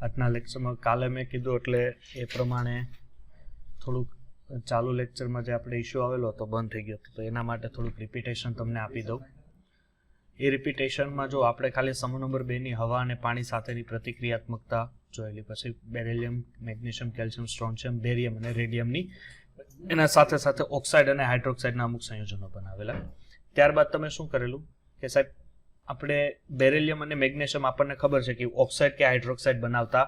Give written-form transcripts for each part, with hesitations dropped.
આજના લેક્ચરમાં કાલે મેં કીધું એટલે એ પ્રમાણે થોડુંક ચાલુ લેક્ચરમાં જે આપણે ઇશ્યુ આવેલો હતો બંધ થઈ ગયો હતો, તો એના માટે થોડુંક રિપીટેશન તમને આપી દઉં. એ રિપીટેશનમાં જો આપણે ખાલી સમૂહ નંબર 2 ની હવા અને પાણી સાથેની પ્રતિક્રિયાત્મકતા જોયેલી, પછી બેરિલિયમ, મેગ્નેશિયમ, કેલ્શિયમ, સ્ટ્રોન્શિયમ, બેરિયમ અને રેડિયમની એના સાથે સાથે ઓક્સાઇડ અને હાઇડ્રોક્સાઇડના અમુક સંયોજનો બનાવેલા. ત્યારબાદ તમે શું કરેલું કે સાહેબ આપણે બેરિલિયમ અને મેગ્નેશિયમ આપણને ખબર છે કે ઓક્સાઇડ કે હાઇડ્રોક્સાઇડ બનાવતા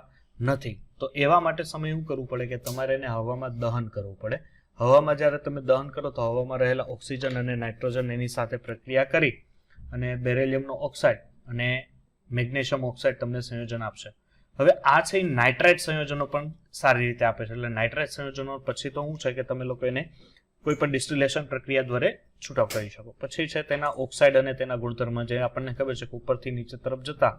નથી, તો એવા માટે સમય શું કરવું પડે કે તમારે એને હવામાં દહન કરવું પડે. હવામાં જ્યારે તમે દહન કરો તો હવામાં રહેલા ઓક્સિજન અને નાઇટ્રોજન એની સાથે પ્રક્રિયા કરી અને બેરિલિયમનો ઓક્સાઇડ અને મેગ્નેશિયમ ઓક્સાઇડ તમને સંયોજન આપશે. હવે આ છે નાઇટ્રાઇટ સંયોજનો પણ સારી રીતે આપે છે. એટલે નાઇટ્રાઇટ સંયોજનો પછી તો શું છે કે તમે લોકો એને કોઈ પણ ડિસ્ટિલેશન પ્રક્રિયા દ્વારા છૂટા કરી શકો. પછી છે તેના ઓક્સાઇડ અને તેના ગુણધર્મ, જે આપણને ખબર છે કે ઉપરથી નીચે તરફ જતા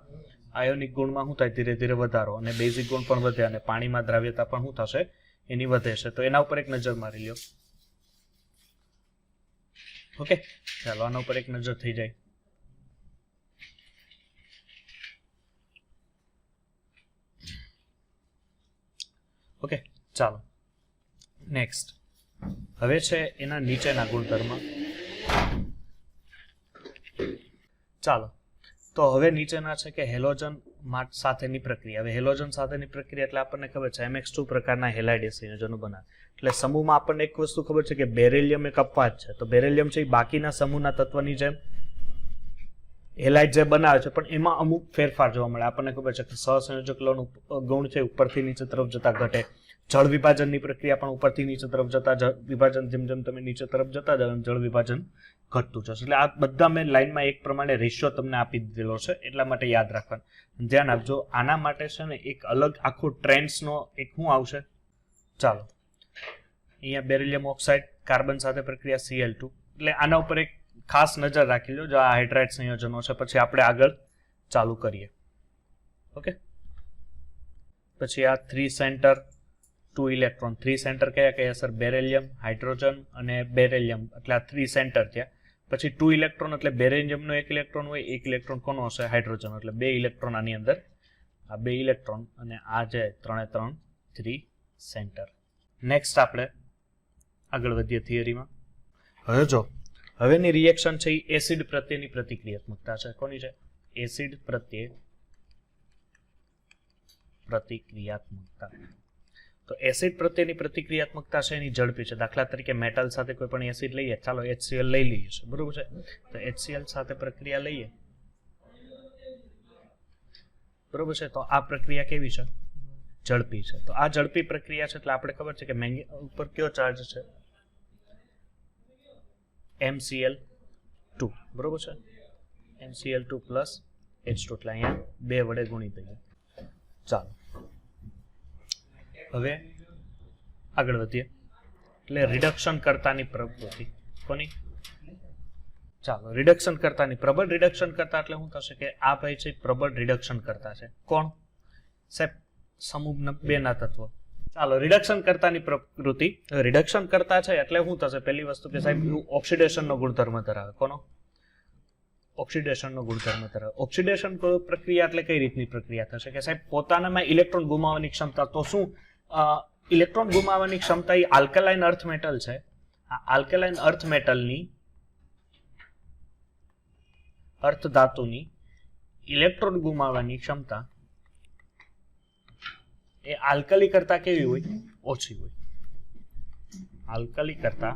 આયોનિક ગુણમાં શું થાય, ધીરે ધીરે વધારો, અને બેઝિક ગુણ પણ વધે અને પાણીમાં દ્રાવ્યતા પણ શું થશે, એની વધે છે. તો એના ઉપર એક નજર મારી લ્યો. ઓકે, ચાલો આના ઉપર એક નજર થઈ જાય. ઓકે, ચાલો નેક્સ્ટ. હવે છે એના નીચેના ગુણધર્મ. ચાલો તો હવે નીચેના છે કે હેલોજન સાથેની પ્રક્રિયા. હવે હેલોજન સાથેની પ્રક્રિયા એટલે આપણને ખબર છે MX2 પ્રકારના હેલાઇડ સંયોજનો બનાવે. એટલે સમૂહમાં આપણને એક વસ્તુ ખબર છે કે બેરિલિયમ એક અપવાદ છે. તો બેરિલિયમ છે એ બાકીના સમૂહના તત્વની જેમ હેલાઇડ જે બનાવે છે, પણ એમાં અમુક ફેરફાર જોવા મળે. આપણને ખબર છે કે સહસંયોજક ગુણ છે ઉપરથી નીચે તરફ જતા ઘટે. જળ વિભાજનની પ્રક્રિયા પણ ઉપરથી નીચે તરફ જતા વિભાજન, જેમ જેમ તમે નીચે તરફ જતા જાવ જળ વિભાજન ઘટતું જશે. એટલે આ બધા મેં લાઈનમાં એક પ્રમાણે રેશિયો તમને આપી દીધેલો છે, એટલા માટે યાદ રાખવાનું ધ્યાન આપજો. આના માટે છે ને એક અલગ આખો ટ્રેન્ડ્સનો એક શું આવશે. ચાલો અહીંયા બેરિલિયમ ઓક્સાઇડ કાર્બન સાથે પ્રક્રિયા Cl2. એટલે આના ઉપર એક ખાસ નજર રાખી લો. જો આ હાઇડ્રાઇડ સંયોજનો છે, પછી આપણે આગળ ચાલુ કરીએ. ઓકે, પછી આ 3 સેન્ટર 2 ઇલેક્ટ્રોન. 3 સેન્ટર કયા કયા સર? બેરિલિયમ, હાઇડ્રોજન અને બેરિલિયમ. એટલે આ 3 સેન્ટર થયા. પછી 2 ઇલેક્ટ્રોન એટલે બેરિલિયમનો 1 ઇલેક્ટ્રોન હોય, 1 ઇલેક્ટ્રોન કોનો હશે? હાઇડ્રોજન. એટલે 2 ઇલેક્ટ્રોન આની અંદર, આ 2 ઇલેક્ટ્રોન અને આ જે 3 સેન્ટર. નેક્સ્ટ આપણે આગળ વધીએ થિયરીમાં. હવે જો હવેની રિએક્શન છે એ એસિડ પ્રત્યેની પ્રતિક્રિયાત્મકતા છે. કોની છે? એસિડ પ્રત્યે પ્રતિક્રિયાત્મકતા. તો એસિડ પ્રત્યેની પ્રતિક્રિયાત્મકતા છે એની ઝડપી છે. દાખલા તરીકે મેટલ સાથે કોઈ પણ એસિડ લઈએ, ચાલો HCl લઈ લઈએ છે, બરોબર છે. તો HCl સાથે પ્રક્રિયા લઈએ, બરોબર છે. તો આ પ્રક્રિયા કેવી છે? ઝડપી છે. તો આ ઝડપી પ્રક્રિયા છે એટલે આપણે ખબર છે કે ઉપર કયો ચાર્જ છે? MCl2, બરોબર છે. MCl2 પ્લસ H2, એટલે અહીંયા 2 વડે ગુણી દઈએ. ચાલો હવે આગળ વધીએ. એટલે રિડક્શન કરતાની પ્રવૃત્તિ કોની? ચાલો રિડક્શન કરતાની, પ્રબળ રિડક્શન કરતા એટલે શું થશે કે આ ભાઈ છે પ્રબળ રિડક્શન કરતા છે. કોણ સાહેબ? સમૂહ 2 ના તત્વ. ચાલો રિડક્શન કરતાની પ્રકૃતિ. રિડક્શન કરતા છે એટલે શું થશે? પહેલી વસ્તુ કે સાહેબ ઓક્સિડેશનનો ગુણધર્મ ધરાવે. કોનો? ઓક્સિડેશનનો ગુણધર્મ ધરાવે. ઓક્સિડેશન પ્રક્રિયા એટલે કઈ રીતની પ્રક્રિયા થશે કે સાહેબ પોતાનામાં ઇલેક્ટ્રોન ગુમાવવાની ક્ષમતા. તો શું ઇલેક્ટ્રોન ગુમાવવાની ક્ષમતા એ આલ્કલાઇન અર્થ મેટલ છે. આ આલ્કલાઇન અર્થ મેટલની, અર્થ ધાતુની ઇલેક્ટ્રોન ગુમાવવાની ક્ષમતા એ આલ્કલી કરતા કેવી હોય? ઓછી હોય. આલ્કલી કરતા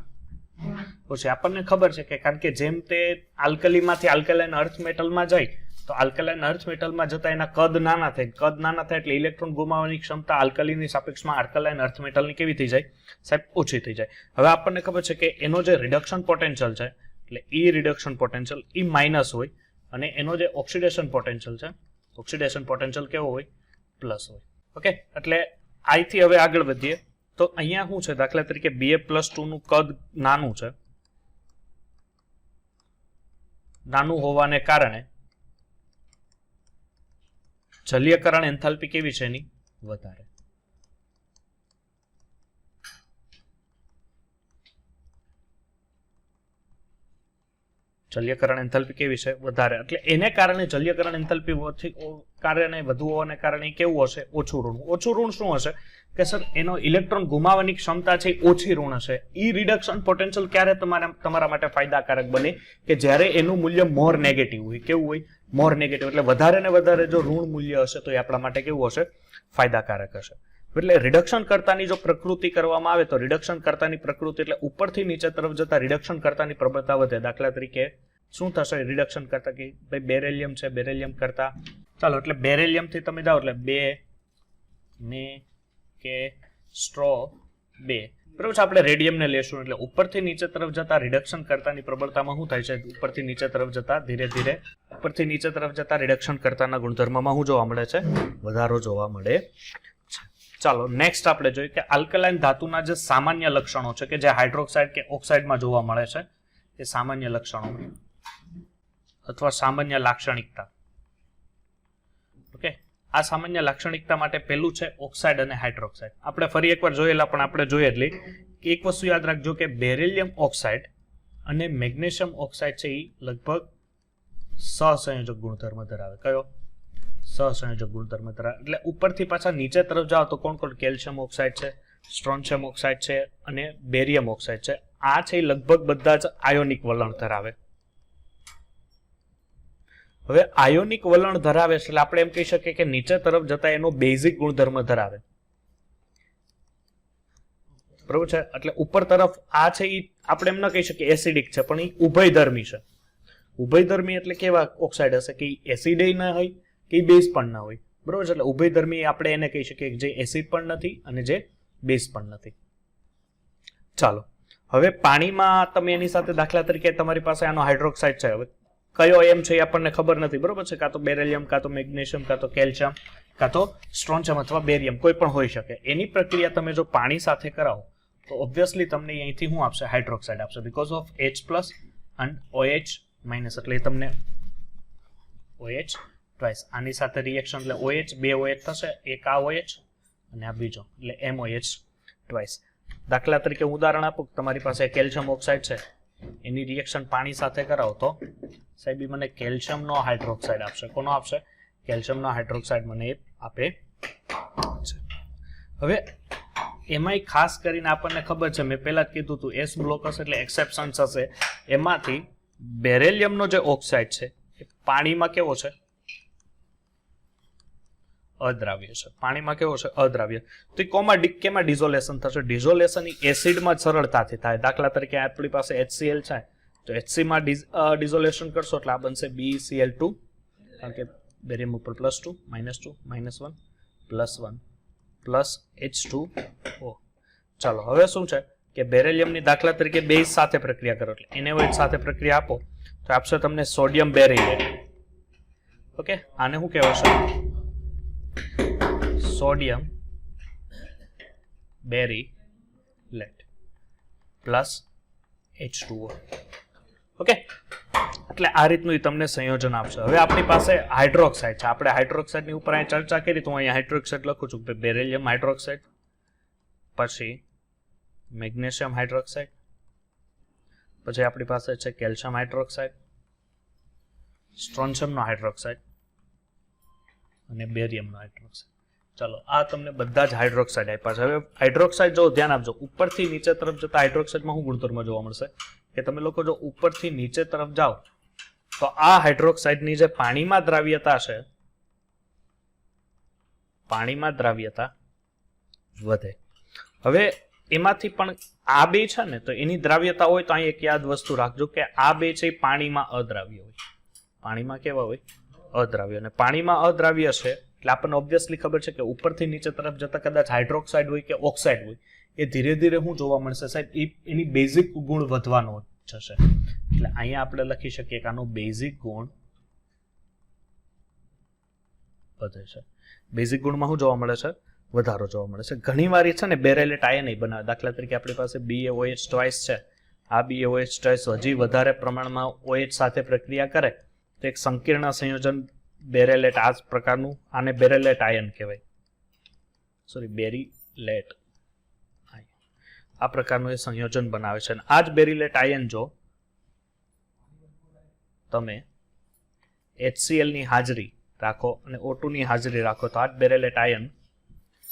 ઓછી. આપણને ખબર છે કે કારણ કે જેમ તે આલ્કલીમાંથી આલ્કલાઇન અર્થ મેટલમાં જાય, તો આલ્કલાઇન અર્થ મેટલમાં જતા એના કદ નાના થાય. કદ નાના થાય એટલે ઇલેક્ટ્રોન ગુમાવવાની ક્ષમતા આલ્કલીની સાપેક્ષમાં આલ્કલાઇન અર્થ મેટલની કેવી થઈ જાય સાહેબ? ઓછી થઈ જાય. હવે આપણને ખબર છે કે એનો જે રિડક્શન પોટેન્શિયલ છે, એટલે ઈ રિડક્શન પોટેન્શિયલ ઈ માઇનસ હોય, અને એનો જે ઓક્સિડેશન પોટેન્શિયલ છે, ઓક્સિડેશન પોટેન્શિયલ કેવો હોય? પ્લસ હોય. ઓકે, એટલે આઈથી હવે આગળ વધીએ. તો અહીંયા શું છે? દાખલા તરીકે Ba+2 નું કદ નાનું છે. નાનું હોવાને કારણે જલીયકરણ એન્થાલ્પી કેવી છે એની? વધારે. જલ્યકરણ એન્થાલ્પી કેવી છે? વધારે. એટલે એને કારણે જલ્યકરણ એન્થાલ્પી કારણે વધુ હોવાને કારણે કેવું હશે? ઓછું ઋણ. ઓછું ઋણ શું હશે કે સર એનો ઇલેક્ટ્રોન ગુમાવવાની ક્ષમતા છે ઓછી ઋણ હશે. ઈ રિડક્શન પોટેન્શિયલ ક્યારે તમારા માટે ફાયદાકારક બને કે જ્યારે એનું મૂલ્ય મોર નેગેટિવ હોય. કેવું હોય? મોર નેગેટિવ. એટલે વધારે ને વધારે જો ઋણ મૂલ્ય હશે તો એ આપણા માટે કેવું હશે? ફાયદાકારક હશે. એટલે રિડક્શન કર્તાની જો પ્રકૃતિ કરવામાં આવે તો રિડક્શન કર્તાની પ્રકૃતિ એટલે ઉપરથી નીચે તરફ જતા રિડક્શન કર્તાની પ્રબળતા વધે. દાખલા તરીકે શું થશે રિડક્શન કરતા કે ભાઈ બેરેલિયમ છે, બેરેલિયમ કરતા ચાલો એટલે બેરેલિયમ થી તમે જાઓ એટલે 2 ને કે સ્ટ્રો 2 બરાબર છે. આપણે રેડિયમને લેશું એટલે ઉપરથી નીચે તરફ જતા રિડક્શન કરતાની પ્રબળતામાં શું થાય છે? ઉપરથી નીચે તરફ જતા ધીરે ધીરે ઉપરથી નીચે તરફ જતા રિડક્શન કરતાના ગુણધર્મમાં શું જોવા મળે છે? વધારો જોવા મળે છે. ચાલો નેક્સ્ટ આપણે જોઈએ કે આલ્કલાઇન ધાતુના જે સામાન્ય લક્ષણો છે કે જે હાઇડ્રોક્સાઇડ કે ઓક્સાઇડમાં જોવા મળે છે એ સામાન્ય લક્ષણો અથવા સામાન્ય લાક્ષણિકતા. ઓકે, આ સામાન્ય લાક્ષણિકતા માટે પહેલું છે ઓક્સાઇડ અને હાઇડ્રોક્સાઇડ. આપણે ફરી એકવાર જોયેલા પણ આપણે જોઈએ એટલી કે એક વસ્તુ યાદ રાખજો કે બેરિલિયમ ઓક્સાઇડ અને મેગ્નેશિયમ ઓક્સાઇડ છે એ લગભગ સહસંયોજક ગુણધર્મ ધરાવે. કયો? સહસંયોજક ગુણધર્મ ધરાવે. એટલે ઉપરથી પાછા નીચે તરફ જાઓ તો કોણ કોણ? કેલ્શિયમ ઓક્સાઇડ છે, સ્ટ્રોન્શિયમ ઓક્સાઇડ છે અને બેરિયમ ઓક્સાઇડ છે. આ છે લગભગ બધા જ આયોનિક વલણ ધરાવે. હવે આયોનિક વલણ ધરાવે એટલે આપણે એમ કહી શકીએ કે નીચે તરફ જતા એનો બેઝિક ગુણધર્મ ધરાવે. બરોબર છે. એટલે ઉપર તરફ આ છે એ આપણે એમ ન કહી શકીએ એસિડિક છે પણ એ ઉભયધર્મી છે. ઉભયધર્મી એટલે કેવા ઓક્સાઇડ હશે કે એસિડ ના હોય કે બેઝ પણ ના હોય. બરોબર છે. એટલે ઉભયધર્મી આપણે એને કહી શકીએ જે એસિડ પણ નથી અને જે બેઝ પણ નથી. ચાલો હવે પાણીમાં તમે એની સાથે દાખલા તરીકે તમારી પાસે આનો હાઇડ્રોક્સાઇડ છે. હવે કયો એમ છે એ આપણને ખબર નથી. બરોબર છે. કાં તો બેરેલિયમ, કાં તો મેગ્નેશિયમ, કાં તો કેલ્શિયમ, કાં તો સ્ટ્રોન્શિયમ અથવા બેરિયમ કોઈ પણ હોઈ શકે. એની પ્રક્રિયા તમે જો પાણી સાથે કરાવો તો ઓબ્વિયસલી તમને અહીંથી શું આપશે? હાઇડ્રોક્સાઇડ આપશે. Because of H+ and OH- એટલે તમને OH ટ્વાઇસ. આની સાથે રિએક્શન એટલે OH 2 OH થશે, એક આ OH અને આ બીજો એટલે MOH ટ્વાઇસ. દાખલા તરીકે ઉદાહરણ આપું, તમારી પાસે કેલ્શિયમ ઓક્સાઇડ છે એની રિએક્શન પાણી સાથે કરાવો તો સાહેબ મને કેલ્શિયમનો હાઇડ્રોક્સાઇડ આપશે. કોનો આપશે? કેલ્શિયમનો હાઇડ્રોક્સાઇડ મને આપે છે. હવે એમાંય ખાસ કરીને આપણને ખબર છે, મેં પહેલા જ કીધું હતું એસ બ્લોક હશે એટલે એક્સેપ્શન્સ હશે. એમાંથી બેરેલિયમનો જે ઓક્સાઇડ છે એ પાણીમાં કેવો છે? અદ્રાવ્ય છે. પાણીમાં કેવો છે? અદ્રાવ્ય. તો કેમાં ડિઝોલેશન થશે? ડિઝોલેશન એસિડમાં જ સરળતાથી થાય. દાખલા તરીકે આપણી પાસે HCl છે તો HC માં ડિઝોલેશન કરશો એટલે આ બનશે BeCl2 કારણ કે બેરિયમ ઉપર +2 -2 -1 +1 +H2O. ચાલો હવે શું છે કે બેરેલિયમની દાખલા તરીકે બેઝ સાથે પ્રક્રિયા કરો એટલે NaOH સાથે પ્રક્રિયા આપો તો આપશે તમને સોડિયમ બેરિલેટ. ઓકે, આને શું કહેવાશે? Sodium બેરિલેટ +H2O. ઓકે, એટલે આ રીતનું તમને સંયોજન આપશે. હવે આપણી પાસે હાઇડ્રોક્સાઇડ છે. આપણે હાઇડ્રોક્સાઇડની ઉપર અહીં ચર્ચા કરી તો હું અહીંયા હાઇડ્રોક્સાઇડ લખું છું. બેરેલિયમ હાઇડ્રોક્સાઇડ, પછી મેગ્નેશિયમ હાઇડ્રોક્સાઇડ, પછી આપણી પાસે છે કેલ્શિયમ હાઇડ્રોક્સાઇડ, સ્ટ્રોન્શિયમનો હાઇડ્રોક્સાઇડ અને બેરિયમનો હાઇડ્રોક્સાઇડ. ચાલો આ તમને બધા જ હાઇડ્રોક્સાઇડ આપ્યા છે. હવે હાઇડ્રોક્સાઇડ જો ધ્યાન આપજો, ઉપરથી નીચે તરફ જતા હાઇડ્રોક્સાઇડમાં શું ગુણધર્મ જોવા મળશે કે તમે લોકો જો ઉપરથી નીચે તરફ જાઓ તો આ હાઇડ્રોક્સાઇડની જે પાણીમાં દ્રાવ્યતા છે, પાણીમાં દ્રાવ્યતા વધે. હવે એમાંથી પણ આ બે છે ને તો એની દ્રાવ્યતા હોય તો અહીં એક યાદ વસ્તુ રાખજો કે આ બે છે પાણીમાં અદ્રાવ્ય હોય. પાણીમાં કેવા હોય? અદ્રાવ્ય. અને પાણીમાં અદ્રાવ્ય છે એટલે આપણને ઓબ્વિયસલી ખબર છે કે ઉપરથી નીચે તરફ જતા કદાચ હાઇડ્રોક્સાઇડ હોય કે ઓક્સાઇડ હોય એ ધીરે ધીરે શું જોવા મળશે સાહેબ? એની બેઝિક ગુણ વધવાનો જશે. એટલે અહીંયા આપણે લખી શકીએ કે આનો બેઝિક ગુણ વધે છે. બેઝિક ગુણમાં શું જોવા મળે છે? વધારો જોવા મળે છે. ઘણી વાર છે ને બેરેલેટ આયન નહીં બનાવે. દાખલા તરીકે આપણી પાસે BaOH ટ્વાઇસ છે. આ BaOH ટ્વાઇસ હજી વધારે પ્રમાણમાં OH સાથે પ્રક્રિયા કરે તો એક સંકીર્ણ સંયોજન બેરેલેટ આ પ્રકારનું, આને બેરેલેટ આયન કહેવાય. સોરી, બેરીલેટ આયન આ પ્રકારનું એ સંયોજન બનાવે છે. અને આ જ બેરીલેટ આયન જો તમે HCl ની હાજરી રાખો અને O2 ની હાજરી રાખો તો 8 બેરેલેટ આયન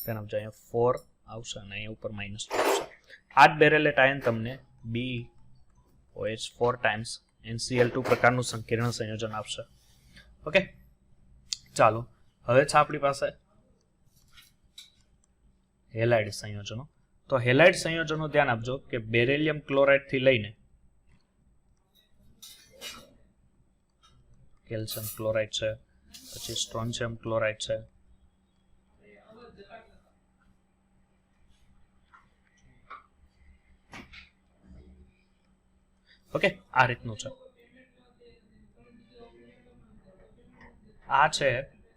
તેના અહીંયા 4 આવશે અને અહીંયા ઉપર માઇનસ આવશે. 8 બેરેલેટ આયન તમને BOH 4 ટાઈમ્સ NCl2 પ્રકારનું સંકીર્ણ સંયોજન આપશે. ઓકે, ચાલો હવે છે આપણી પાસે હેલાઇડ સંયોજનો. તો હેલાઇડ સંયોજનો ધ્યાન આપજો કે બેરિલિયમ ક્લોરાઇડ થી લઈને કેલ્શિયમ ક્લોરાઇડ છે, પછી સ્ટ્રોન્શિયમ ક્લોરાઇડ છે, ઓકે, આ રીતનું છે. આ છે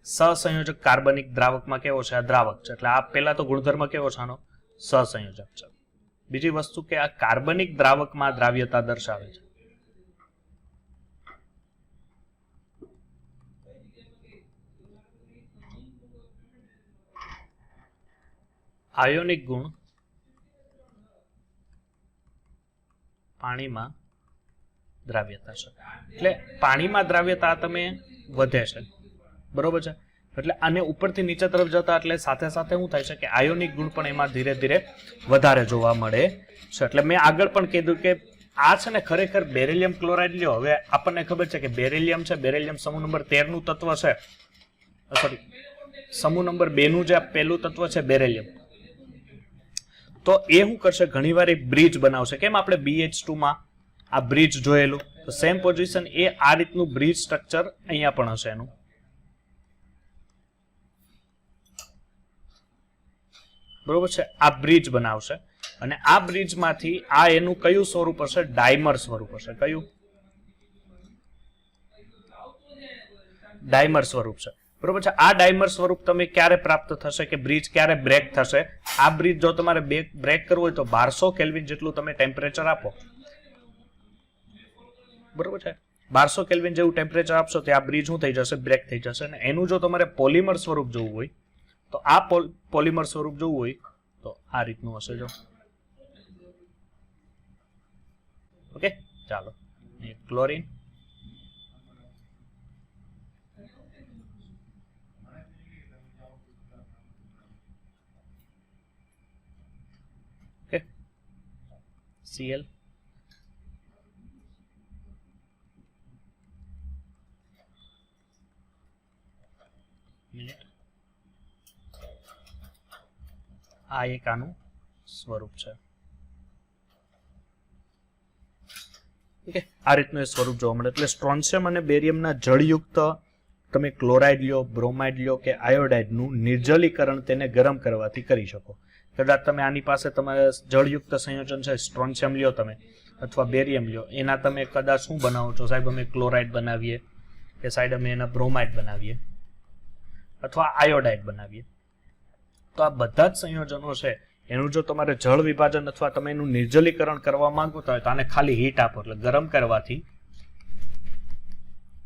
સહસંયોજક કાર્બનિક દ્રાવકમાં કેવો છે? આ દ્રાવક છે એટલે આ પહેલા તો ગુણધર્મ કેવો છે આનો? સહસંયોજક છે. બીજી વસ્તુ કે આ કાર્બનિક દ્રાવકમાં દ્રાવ્યતા દર્શાવે છે. આયોનિક ગુણ પાણીમાં દ્રાવ્યતા છે એટલે પાણીમાં દ્રાવ્યતા તમે વધે છે, બરોબર છે. એટલે આને ઉપરથી નીચે તરફ જતા એટલે સાથે સાથે શું થાય છે કે આયોનિક ગુણ પણ એમાં ધીરે ધીરે વધારે જોવા મળે છે. એટલે મેં આગળ પણ કીધું કે આ છે ને ખરેખર બેરિલિયમ ક્લોરાઇડ લ્યો. હવે આપણને ખબર છે કે બેરિલિયમ છે, બેરિલિયમ સમૂહ નંબર 13 નું તત્વ છે, સોરી સમૂહ નંબર 2 નું જે પહેલું તત્વ છે બેરિલિયમ, તો એ શું કરશે ઘણીવાર એક બ્રિજ બનાવશે. કેમ આપણે BH2 માં આ બ્રિજ જોયેલું, તો સેમ પોઝિશન એ આ રીતનું બ્રિજ સ્ટ્રક્ચર અહીંયા પણ હશે એનું. બરોબર છે, આ બ્રિજ બનાવશે અને આ બ્રિજમાંથી આ એનું કયું સ્વરૂપ હશે? ડાયમર સ્વરૂપ હશે. કયું? ડાયમર સ્વરૂપ છે, બરોબર છે. આ ડાયમર સ્વરૂપ તમે ક્યારે પ્રાપ્ત થશે કે બ્રિજ ક્યારે બ્રેક થશે? આ બ્રિજ જો તમારે બ્રેક કરવું હોય તો 1200 કેલ્વિન જેટલું તમે ટેમ્પરેચર આપો, બરોબર છે. 1200 કેલ્વિન જેવું ટેમ્પરેચર આપશો તો આ બ્રિજ શું થઈ જશે? બ્રેક થઈ જશે. અને એનું જો તમારે પોલિમર સ્વરૂપ જોવું હોય તો આ પોલિમર સ્વરૂપ જોવું હોય તો આ રીતનું હશે. જો ઓકે, ચાલો ક્લોરીન, ઓકે, Cl, મિનિટ, આ એક આનું સ્વરૂપ છે. ઓકે, આ રીતનું એ સ્વરૂપ જોવા મળે. એટલે સ્ટ્રોન્શિયમ અને બેરિયમના જળયુક્ત તમે ક્લોરાઇડ લ્યો, બ્રોમાઇડ લ્યો કે આયોડાઇડનું નિર્જલીકરણ તેને ગરમ કરવાથી કરી શકો. કદાચ તમે આની પાસે તમારે જળયુક્ત સંયોજન છે, સ્ટ્રોન્શિયમ લ્યો તમે અથવા બેરિયમ લ્યો, એના તમે કદાચ શું બનાવો છો? સાહેબ અમે ક્લોરાઇડ બનાવીએ કે સાહેબ અમે એના બ્રોમાઇડ બનાવીએ અથવા આયોડાઇડ બનાવીએ. તો આ બધા જ સંયોજનો છે એનું જો તમારે જળ વિભાજન અથવા તમે એનું નિર્જલીકરણ કરવા માંગતા હોય તો આને ખાલી હીટ આપો એટલે ગરમ કરવાથી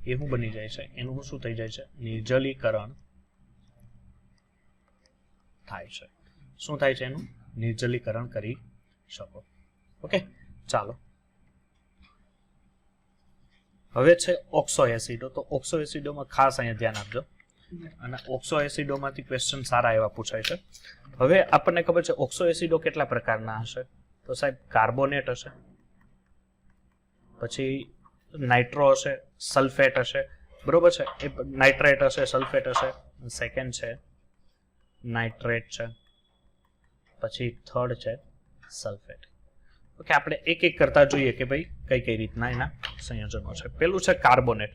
એ શું બની જાય છે? એનું શું થઈ જાય છે? નિર્જલીકરણ થાય છે. શું થાય છે? એનું નિર્જલીકરણ કરી શકો. ઓકે, ચાલો હવે છે ઓક્સો એસિડો. તો ઓક્સો એસિડોમાં ખાસ અહીંયા ધ્યાન આપજો અને ઓક્સો એસિડોમાંથી ક્વેશ્ચન સારા એવા પૂછાય છે. હવે આપણને ખબર છે ઓક્સો એસિડો કેટલા પ્રકારના હશે? તો સાહેબ કાર્બોનેટ હશે, પછી નાઇટ્રો હશે, સલ્ફેટ હશે, બરોબર છે. એ નાઇટ્રેટ હશે, સલ્ફેટ હશે, સેકન્ડ છે નાઇટ્રેટ છે, પછી થર્ડ છે સલ્ફેટ. ઓકે, આપણે એક એક કરતા જોઈએ કે ભાઈ કઈ કઈ રીતના એના સંયોજનો છે. પેલું છે કાર્બોનેટ.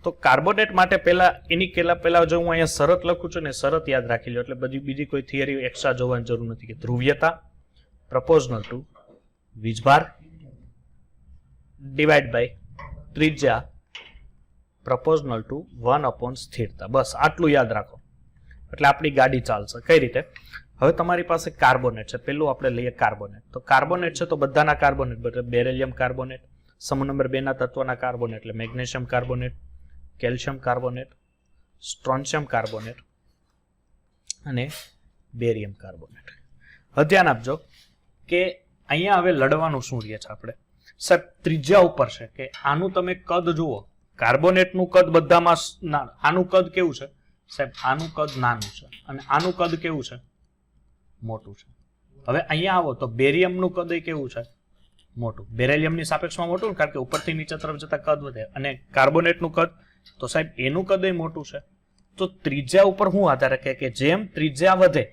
તો કાર્બોનેટ માટે પહેલા જો હું અહીંયા શરત લખું છું ને, શરત યાદ રાખી લો એટલે બધી બીજી કોઈ થિયરી એક્સ્ટ્રા જોવાની જરૂર નથી. કે ધ્રુવ્યતા પ્રપોઝનલ ટુ વીજભાર ડિવાઈડ બાય ત્રિજ્યા પ્રપોઝનલ ટુ 1 સ્થિરતા. બસ આટલું યાદ રાખો એટલે આપણી ગાડી ચાલશે. કઈ રીતે? હવે તમારી પાસે કાર્બોનેટ છે, પેલું આપણે લઈએ કાર્બોનેટ. તો કાર્બોનેટ છે તો બધાના કાર્બોનેટ, બેરિલિયમ કાર્બોનેટ, સમૂહ નંબર 2 ના તત્વના કાર્બોનેટ એટલે magnesium carbonate, calcium carbonate, strontium carbonate અને બેરિયમ કાર્બોનેટ. હવે ધ્યાન આપજો કે અહીંયા હવે લડવાનું શું રહે છે આપણે? સાહેબ ત્રિજ્યા ઉપર છે કે આનું તમે કદ જુઓ કાર્બોનેટનું કદ બધામાં આનું કદ કેવું છે સાહેબ? આનું કદ નાનું છે અને આનું કદ કેવું છે? મોટું છે. હવે અહીંયા આવો તો બેરિયમનું કદ કેવું છે? મોટું. બેરિલિયમની સાપેક્ષમાં મોટું, કારણ કે ઉપરથી નીચે તરફ જતા કદ વધે. અને કાર્બોનેટનું કદ તો સાહેબ એનું કદ મોટું છે. તો ત્રિજ્યા ઉપર શું આધાર રાખે કે જેમ ત્રિજ્યા વધે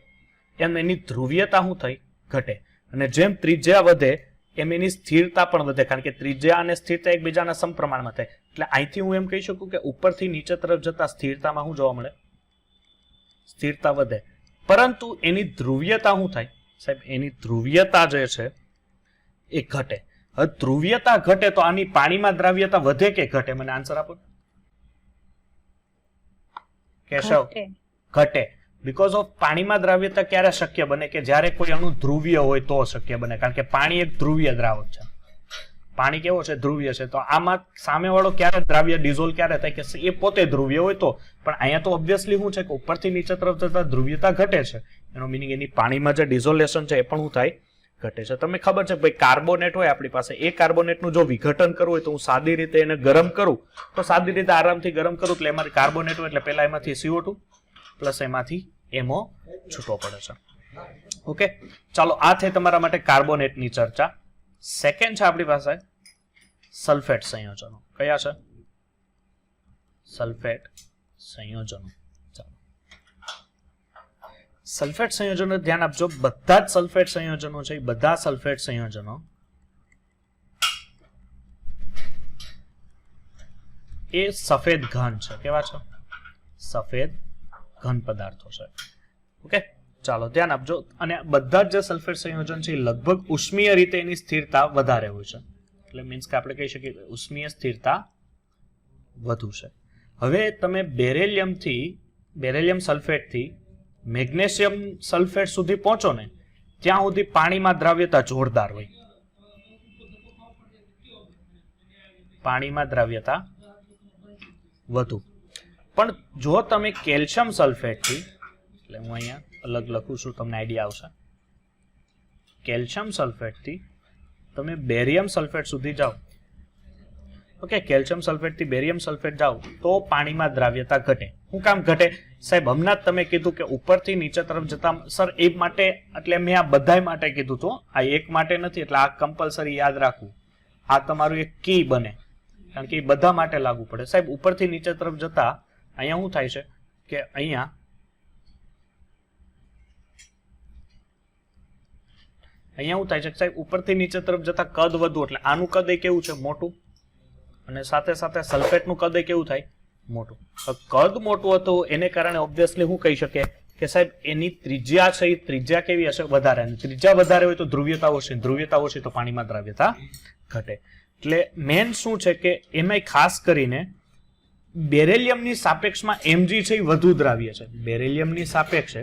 એમ એની ધ્રુવીયતા શું થઈ? ઘટે. અને જેમ ત્રિજ્યા વધે એમ એની સ્થિરતા પણ વધે, કારણ કે ત્રિજ્યા અને સ્થિરતા એકબીજાના સમપ્રમાણમાં થાય. એટલે અહીંથી હું એમ કહી શકું કે ઉપરથી નીચે તરફ જતા સ્થિરતામાં શું જોવા મળે? સ્થિરતા વધે. પરંતુ એની ધ્રુવીયતા શું થાય સાહેબ? એની ધ્રુવીયતા જે છે એ ઘટે. હવે ધ્રુવીયતા ઘટે તો આની પાણીમાં દ્રાવ્યતા વધે કે ઘટે? મને આન્સર આપો. કેશવ? ઘટે. બીકોઝ ઓફ પાણીમાં દ્રાવ્યતા ક્યારે શક્ય બને? કે જ્યારે કોઈ અણુ ધ્રુવીય હોય તો શક્ય બને, કારણ કે પાણી એક ધ્રુવીય દ્રાવક છે. પાણી કેવો છે? ધ્રુવીય છે. તો આમાં સામેવાળો ક્યારે દ્રાવ્ય ડિઝોલ્વ ક્યારે થાય? કે એ પોતે ધ્રુવીય હોય તો. પણ અહીંયા તો ઓબ્વિયસલી શું છે કે ઉપરથી નીચે તરફ જતા ધ્રુવીયતા ઘટે છે. એનો મિનિંગ એની પાણીમાં જે ડિઝોલ્યુશન છે એ પણ શું થાય? ઘટે છે. તમને ખબર છે ભાઈ, કાર્બોનેટ હોય આપણી પાસે, એ કાર્બોનેટનું જો વિઘટન કરવું હોય તો હું સાદી રીતે એને ગરમ કરું તો સાદી રીતે આરામથી ગરમ કરું એટલે એમાંથી કાર્બોનેટ હોય એટલે પહેલા એમાંથી CO2 પ્લસ એમાંથી MO છૂટો પડે છે. ઓકે, ચાલો આ થઈ તમારા માટે કાર્બોનેટની ચર્ચા. સેકન્ડ છે આપણી પાસે સલ્ફેટ સંયોજનો. કયા છે? સલ્ફેટ સંયોજનો. સલ્ફેટ સંયોજનો ધ્યાન આપજો. બધા જ સલ્ફેટ સંયોજનો છે, બધા સલ્ફેટ સંયોજનો એ સફેદ ઘન છે. કેવા છે? સફેદ ઘન પદાર્થો છે. ઓકે, ચાલો ધ્યાન આપજો. અને બધા જ જે સલ્ફેટ સંયોજન છે એ લગભગ ઉષ્મીય રીતે એની સ્થિરતા વધારે હોય છે. એટલે મીન્સ કે આપણે કહી શકીએ કે ઉષ્મીય સ્થિરતા વધુ છે. હવે તમે બેરિલિયમ સલ્ફેટથી મેગ્નેશિયમ સલ્ફેટ સુધી પહોંચો ને ત્યાં સુધી પાણીમાં દ્રાવ્યતા જોરદાર હોય. પાણીમાં દ્રાવ્યતા વધુ. પણ જો તમે કેલ્શિયમ સલ્ફેટથી, એટલે હું અહીંયા અલગ લખું છું તમને આઈડિયા આવશે, કેલ્શિયમ સલ્ફેટથી તમે બેરિયમ સલ્ફેટ સુધી જાઓ, ઓકે, કેલ્શિયમ સલ્ફેટથી બેરિયમ સલ્ફેટ જાઓ તો પાણીમાં દ્રાવ્યતા ઘટે. શું કામ ઘટે સાહેબ? હમણાં જ તમે કીધું કે ઉપરથી નીચે તરફ જતા. સર એ માટે, એટલે મેં આ બધાય માટે કીધું હતું, આ એક માટે નથી. એટલે આ કમ્પલસરી યાદ રાખવું. આ તમારું એક કી બને, કારણ કે એ બધા માટે લાગુ પડે. સાહેબ ઉપરથી નીચે તરફ જતા અહીંયા શું થાય છે કે અહીંયા શું થાય છે સાહેબ? ઉપરથી નીચે તરફ જતા કદ વધુ, એટલે આનું કદ એ કેવું છે? મોટું. અને સાથે સાથે સલ્ફેટનું કદ એ કેવું થાય? મોટું. કદ મોટું હતું એને કારણે ઓબ્વિયસલી હું કહી શકીએ કે સાહેબ એની ત્રિજ્યા છે એ ત્રિજ્યા કેવી હશે? વધારે. અને ત્રિજ્યા વધારે હોય તો ધ્રુવીયતા ઓછી, ધ્રુવીયતા ઓછી તો પાણીમાં દ્રાવ્યતા ઘટે. એટલે મેન શું છે કે એમાં ખાસ કરીને બેરિલિયમની સાપેક્ષમાં Mg છે એ વધુ દ્રાવ્ય છે. બેરિલિયમની સાપેક્ષે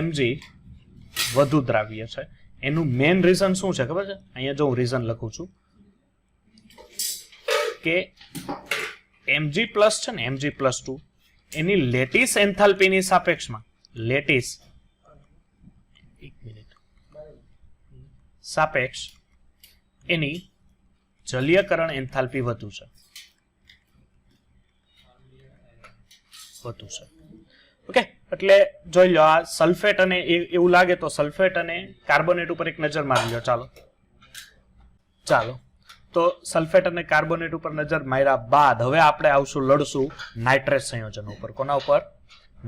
Mg વધુ દ્રાવ્ય છે. એનું મેન રીઝન શું છે ખબર છે? અહીંયા જો હું રીઝન લખું છું કે Mg પ્લસ છે ને, Mg+2 એની લેટિસ એન્થાલ્પીની સાપેક્ષમાં, લેટિસ સાપેક્ષ એની જલીયકરણ એન્થાલ્પી વધુ છે. ઓકે, એટલે જોઈ લો આ સલ્ફેટ અને એવું લાગે તો સલ્ફેટ અને કાર્બોનેટ ઉપર એક નજર મારી લો. ચાલો તો સલ્ફેટ અને કાર્બોનેટ ઉપર નજર માર્યા બાદ હવે આપણે આવશું, લડશું નાઇટ્રેટ સંયોજનો ઉપર. કોના ઉપર?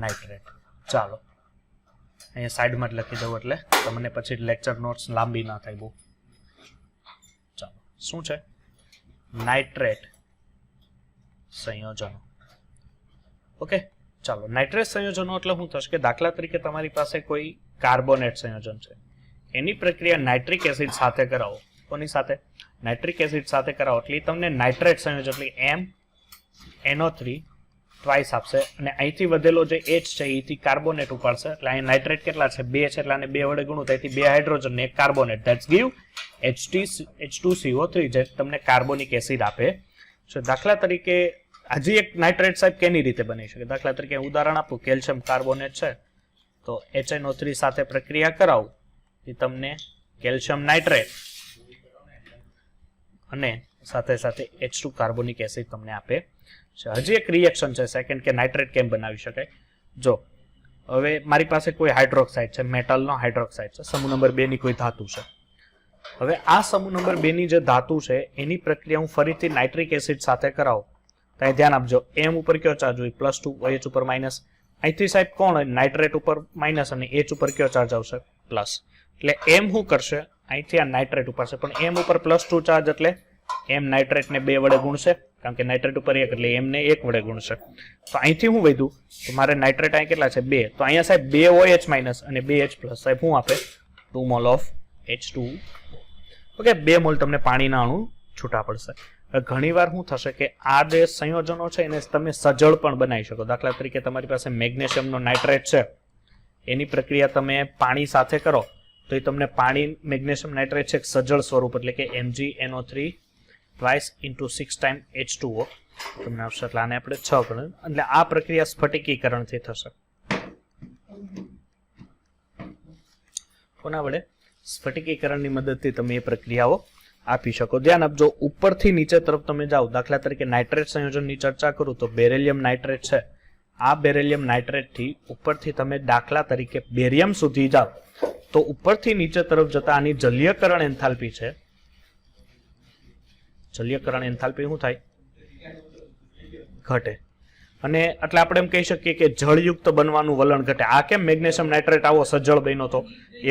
નાઇટ્રેટ. ચાલો અહીંયા સાઈડમાં જ લખી દઉં એટલે તમને પછી લેક્ચર નોટ્સ લાંબી ના થાય બહુ. ચાલો, શું છે? નાઇટ્રેટ સંયોજનો. ઓકે, ચાલો નાઇટ્રેટ સંયોજનો એટલે શું થશે કે દાખલા તરીકે તમારી પાસે કોઈ કાર્બોનેટ સંયોજન છે, એની પ્રક્રિયા નાઇટ્રિક એસિડ સાથે કરાવો. કોની સાથે? નાઇટ્રિક એસિડ સાથે કરાવો એટલે તમને નાઇટ્રેટ સંયોજન એટલે NO3 ટ્વાઇસ આપશે. અને અહીંથી વધેલો જે H છે એથી કાર્બોનેટ ઉપાડશે. એટલે અહીં નાઇટ્રેટ કેટલા છે? 2 છે. એટલે આને 2 વડે ગુણું તો અહીંથી 2 હાઇડ્રોજન ને 1 કાર્બોનેટ. ધેટ્સ ગીવ H2CO3 જે તમને કાર્બોનિક એસિડ આપે છે. દાખલા તરીકે હજી એક નાઇટ્રેટ સાહેબ કેની રીતે બની શકે? દાખલા તરીકે ઉદાહરણ આપું, કેલ્શિયમ કાર્બોનેટ છે તો HNO3 સાથે પ્રક્રિયા કરાવું એ તમને કેલ્શિયમ નાઇટ્રેટ અને સાથે સાથે H2 કાર્બોનિક એસિડ તમને આપે છે. હજી એક રિએક્શન છે સેકન્ડ કે નાઇટ્રેટ કેમ બનાવી શકાય. જો હવે મારી પાસે કોઈ હાઇડ્રોક્સાઇડ છે, મેટલનો હાઇડ્રોક્સાઇડ છે, સમૂહ નંબર 2 ની કોઈ ધાતુ છે. હવે આ સમૂહ નંબર 2 ની જે ધાતુ છે એની પ્રક્રિયા હું ફરીથી નાઇટ્રિક એસિડ સાથે કરાવું તો અહીં ધ્યાન આપજો, M ઉપર કયો ચાર્જ હોય +2, H ઉપર માઇનસ. અહીંથી સાહેબ કોણ હોય નાઇટ્રેટ ઉપર માઇનસ અને H ઉપર કયો ચાર્જ આવશે પ્લસ. એટલે M શું કરશે અહીંથી આ નાઇટ્રેટ ઉપર છે પણ M ઉપર +2 ચાર્જ એટલે M નાઇટ્રેટ ને 2 વડે ગુણશે કારણ કે નાઇટ્રેટ ઉપર 1 એટલે M ને 1 વડે ગુણશે. તો અહીંથી હું વધ્યું તો મારે નાઇટ્રેટ અહીં કેટલા છે 2, તો અહીંયા સાહેબ 2 OH માઇનસ અને 2H પ્લસ સાહેબ શું આપે 2 mall of H2. Okay 2 mall તમને પાણીના અણુ છૂટા પડશે. ઘણીવાર શું થશે કે આ જે સંયોજનો છે એને તમે સજળ પણ બનાવી શકો. દાખલા તરીકે તમારી પાસે મેગ્નેશિયમનો નાઇટ્રેટ છે એની પ્રક્રિયા તમે પાણી સાથે કરો તો એ તમને પાણી મેગ્નેશિયમ નાઇટ્રેટ છે સજળ સ્વરૂપ એટલે કે MgNO3 twice into 6 times H2O તમને આવશે. એટલે આને આપણે 6 ગણ એટલે આ પ્રક્રિયા સ્ફટિકીકરણથી થશે. કોના વડે? સ્ફટિકીકરણની મદદથી તમે એ પ્રક્રિયાઓ આપી શકો. ધ્યાન આપજો ઉપરથી નીચે તરફ તમે જાઓ દાખલા તરીકે નાઇટ્રેટ સંયોજનની ચર્ચા કરું તો બેરિલિયમ નાઇટ્રેટ છે. આ બેરિલિયમ નાઇટ્રેટથી ઉપરથી તમે દાખલા તરીકે બેરિયમ સુધી જાઓ તો ઉપરથી નીચે તરફ જતા આની જલીયકરણ એન્થાલ્પી છે. જલીયકરણ એન્થાલ્પી શું થાય? ઘટે. અને એટલે આપણે એમ કહી શકીએ કે જળયુક્ત બનવાનું વલણ ઘટે. આ કેમ મેગ્નેશિયમ નાઇટ્રેટ આવો સજળ બન્યો તો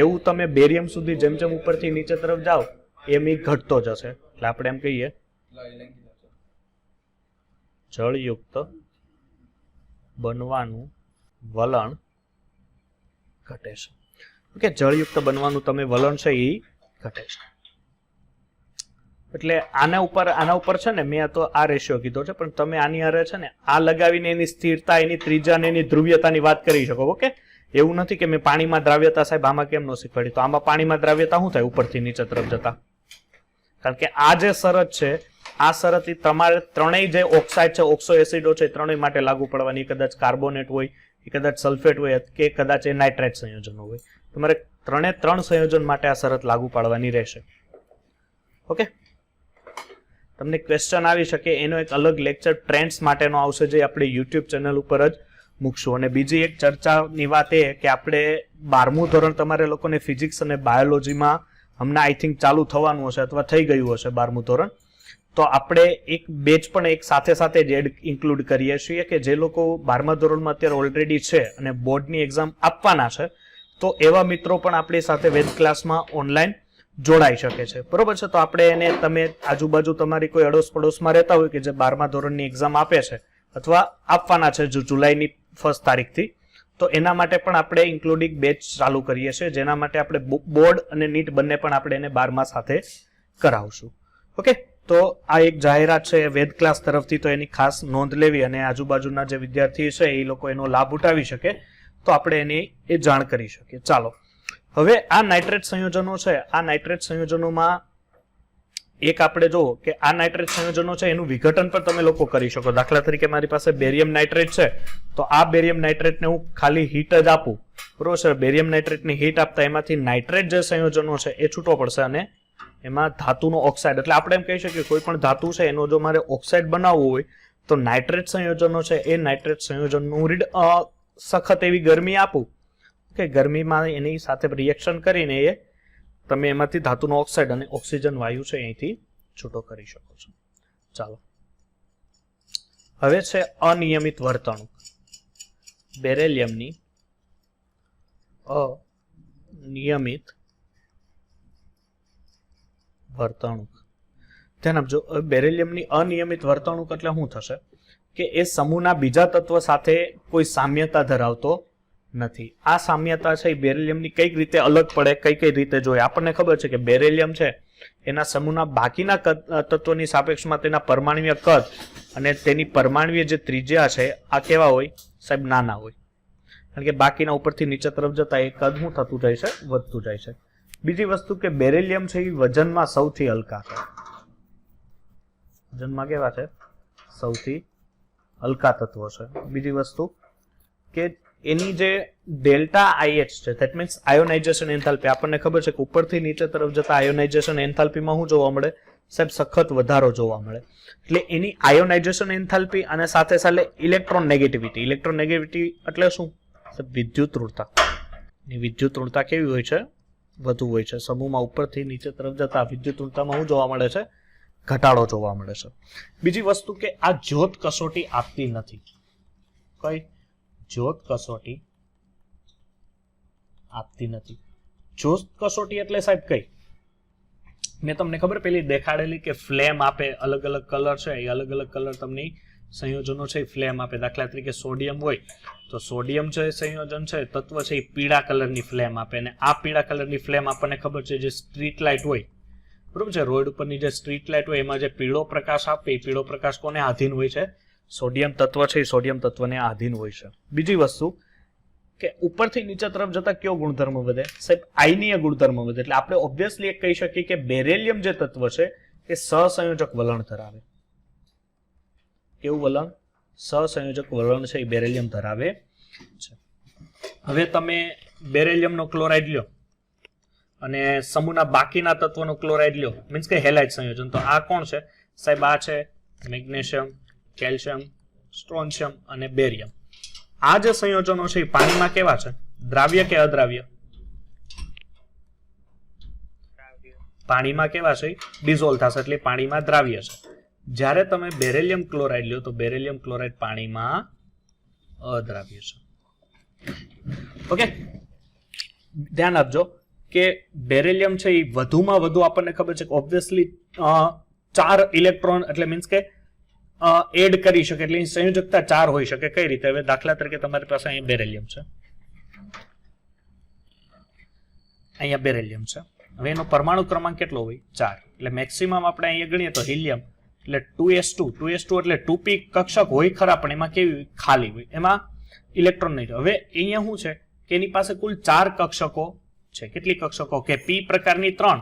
એવું તમે બેરિયમ સુધી જેમ જેમ ઉપરથી નીચે તરફ જાઓ એમ એ ઘટતો જશે. એટલે આપણે એમ કહીએ જળયુક્ત બનવાનું વલણ ઘટે છે. ઓકે જળયુક્ત બનવાનું તમે વલણ છે એ ઘટે છે. એટલે આના ઉપર છે ને મેં તો આ રેશિયો કીધો છે પણ તમે આની હારે છે ને આ લગાવીને એની સ્થિરતા એની ત્રિજ્યા અને એની ધ્રુવ્યતાની વાત કરી શકો. ઓકે એવું નથી કે મેં પાણીમાં દ્રાવ્યતા સાહેબ આમાં કેમ ન શીખવાડી. તો આમાં પાણીમાં દ્રાવ્યતા શું થાય ઉપરથી નીચે તરફ જતા? કારણ કે આ જે શરત છે આ શરત તમારે ત્રણેય જે ઓક્સાઇડ છે ઓક્સો એસિડો છે ત્રણેય માટે લાગુ પડવાની. કદાચ કાર્બોનેટ હોય, કદાચ સલ્ફેટ હોય કે કદાચ એ નાઇટ્રેટ સંયોજનો હોય. તમારે ત્રણ સંયોજન માટે આ શરત લાગુ પાડવાની રહેશે. ઓકે તમને ક્વેશ્ચન આવી શકે એનો એક અલગ લેક્ચર ટ્રેન્ડ્સ માટેનો આવશે જે આપણે યુટ્યુબ ચેનલ ઉપર જ મૂકશું. અને બીજી એક ચર્ચાની વાત એ કે આપણે 12મું ધોરણ તમારે લોકોને ફિઝિક્સ અને બાયોલોજીમાં હમણાં આઈ થિંક ચાલુ થવાનું હશે અથવા થઈ ગયું હશે 12મું ધોરણ. તો આપણે એક બેચ પણ એક સાથે જ ઇન્ક્લુડ કરીએ છીએ કે જે લોકો 12મા ધોરણમાં અત્યારે ઓલરેડી છે અને બોર્ડની એક્ઝામ આપવાના છે તો એવા મિત્રો પણ આપણી સાથે વેદ ક્લાસમાં ઓનલાઈન જોડાઈ શકે છે. બરોબર છે. તો આપણે એને તમે આજુબાજુ તમારી કોઈ અડોશ પડોશમાં રહેતા હોય કે જે 12મા ધોરણની એક્ઝામ આપે છે અથવા આપવાના છે જુલાઈની 1 તારીખથી તો એના માટે પણ આપણે ઇન્ક્લુડિંગ બેચ ચાલુ કરીએ છીએ જેના માટે આપણે બોર્ડ અને નીટ બંને પણ આપણે એને 12મા સાથે કરાવશું. ઓકે તો આ એક જાહેરાત છે વેદ ક્લાસ તરફથી તો એની ખાસ નોંધ લેવી અને આજુબાજુના જે વિદ્યાર્થી છે એ લોકો એનો લાભ ઉઠાવી શકે તો આપણે એની એ જાણ કરી શકીએ. ચાલો હવે આ નાઇટ્રેટ સંયોજનો છે આ નાઇટ્રેટ સંયોજનોમાં એક આપણે જો કે આ નાઇટ્રેટ સંયોજનો છે એનું વિઘટન પણ તમે લોકો કરી શકો. દાખલા તરીકે મારી પાસે બેરિયમ નાઇટ્રેટ છે તો આ બેરિયમ નાઇટ્રેટને હું ખાલી હીટ જ આપું બરોબર છે. બેરિયમ નાઇટ્રેટની હીટ આપતા એમાંથી નાઇટ્રેટ જે સંયોજનો છે એ છૂટો પડશે અને એમાં ધાતુનો ઓક્સાઇડ એટલે આપણે એમ કહી શકીએ કોઈ પણ ધાતુ છે એનો જો મારે ઓક્સાઇડ બનાવવું હોય તો નાઇટ્રેટ સંયોજનો છે એ નાઇટ્રેટ સંયોજનનું સખત એવી ગરમી આપું કે ગરમીમાં એની સાથે રિએક્શન કરીને એ તમે એમાંથી ધાતુનો ઓક્સાઇડ અને ઓક્સિજન વાયુ છે અહીંથી છૂટો કરી શકો છો. ચાલો હવે છે અનિયમિત વર્તણૂક. બેરિલિયમની અનિયમિત વર્તણૂક. ધ્યાન આપજો બેરિલિયમની અનિયમિત વર્તણૂક એટલે શું થશે કે એ સમૂહના બીજા તત્વ સાથે કોઈ સામ્યતા ધરાવતો નથી. આ સામ્યતા છે એ બેરિલિયમની કઈક રીતે અલગ પડે કઈ રીતે જોઈએ. આપણને ખબર છે કે બેરિલિયમ છે એના સમૂહના બાકીના તત્વોની સાપેક્ષમાં તેના પરમાણ્વીય કદ અને તેની પરમાણ્વીય જે ત્રિજ્યા છે આ કેવા હોય સાહેબ? નાના હોય. કારણ કે બાકીના ઉપરથી નીચે તરફ જતા એ કદ શું થતું જાય છે? વધતું જાય છે. બીજી વસ્તુ કે બેરિલિયમ છે એ વજનમાં સૌથી હલકા છે. વજનમાં કેવા છે? સૌથી હલકા તત્વો છે. બીજી વસ્તુ કે એની જે ડેલ્ટા IH છે ધેટ મીન્સ આયોનાઇઝેશન એન્થાલ્પી આપણને ખબર છે કે ઉપરથી નીચે તરફ જતા આયોનાઇઝેશન એન્થાલ્પીમાં શું જોવા મળે? સાહેબ સખત વધારો જોવા મળે. એટલે એની આયોનાઇઝેશન એન્થાલ્પી અને સાથે સાથે ઇલેક્ટ્રોન નેગેટિવિટી એટલે શું? વિદ્યુત ઋણતા. ની વિદ્યુત ઋણતા કેવી હોય છે? વધુ હોય છે. સમૂહમાં ઉપરથી નીચે તરફ જતા વિદ્યુત ઋણતામાં શું જોવા મળે છે? ઘટાડો જોવા મળે છે. બીજી વસ્તુ કે આ જ્યોત કસોટી આપતી નથી. કઈ જ્યોત કસોટી આપતી નથી? જ્યોત કસોટી એટલે સાહેબ કઈ? મેં તમને ખબર પેલી દેખાડેલી કે ફ્લેમ આપે, અલગ અલગ કલર છે, એ અલગ અલગ કલર તમને સંયોજનો છે એ ફ્લેમ આપે. દાખલા તરીકે સોડિયમ હોય તો સોડિયમ છે સંયોજન છે તત્વ છે એ પીળા કલરની ફ્લેમ આપે, અને આ પીળા કલરની ફ્લેમ આપણને ખબર છે જે સ્ટ્રીટ લાઇટ હોય, બરોબર છે, રોડ ઉપરની જે સ્ટ્રીટ લાઇટ હોય એમાં જે પીળો પ્રકાશ આપે એ પીળો પ્રકાશ કોને આધીન હોય છે? સોડિયમ તત્વ છે એ સોડિયમ તત્વને આધીન હોય છે. બીજી વસ્તુ કે ઉપરથી નીચે તરફ જતા કયો ગુણધર્મ વધે? સાહેબ આયનીય ગુણધર્મ વધે. એટલે આપણે ઓબ્વિયસલી એક કહી શકીએ કે બેરેલિયમ જે તત્વ છે એ સહસંયોજક વલણ ધરાવે. કેવું વલણ? સહસંયોજક વલણ છે એ બેરેલિયમ ધરાવે છે. હવે તમે બેરેલિયમનો ક્લોરાઇડ લ્યો અને સમૂહના બાકીના તત્વનો ક્લોરાઇડ લ્યો, મીન્સ કે હેલાઇડ સંયોજન, તો આ કોણ છે સાહેબ? આ છે મેગ્નેશિયમ, કેલ્શિયમ, સ્ટ્રોન્શિયમ અને બેરિયમ. આ જે સંયોજનો છે એ પાણીમાં કેવા છે? દ્રાવ્ય કે અદ્રાવ્ય? પાણીમાં કેવા છે? ડિઝોલ્વ થશે એટલે પાણીમાં દ્રાવ્ય છે. જ્યારે તમે બેરેલિયમ ક્લોરાઇડ લ્યો તો બેરેલિયમ ક્લોરાઇડ પાણીમાં અદ્રાવ્ય છે. ઓકે, ધ્યાન આપજો કે બેરેલિયમ છે એ વધુમાં વધુ આપણને ખબર છે કે ઓબ્વિયસલી 4 ઇલેક્ટ્રોન એટલે મીન્સ કે એડ કરી શકે, એટલે એની સંયોજકતા 4 હોઈ શકે. કઈ રીતે? હવે દાખલા તરીકે તમારી પાસે અહીંયા બેરેલિયમ છે, અહીંયા બેરેલિયમ છે. હવે એનો પરમાણુ ક્રમાંક કેટલો હોય? 4. એટલે મેક્સિમમ આપણે અહીંયા ગણીએ તો હિલિયમ એટલે 2s2 એટલે 2p કક્ષક હોય ખરા, પણ એમાં કેવી ખાલી હોય, એમાં ઇલેક્ટ્રોન નહીં. હવે અહીંયા શું છે કે એની પાસે કુલ 4 કક્ષકો છે. કેટલી કક્ષકો? કે p પ્રકારની 3,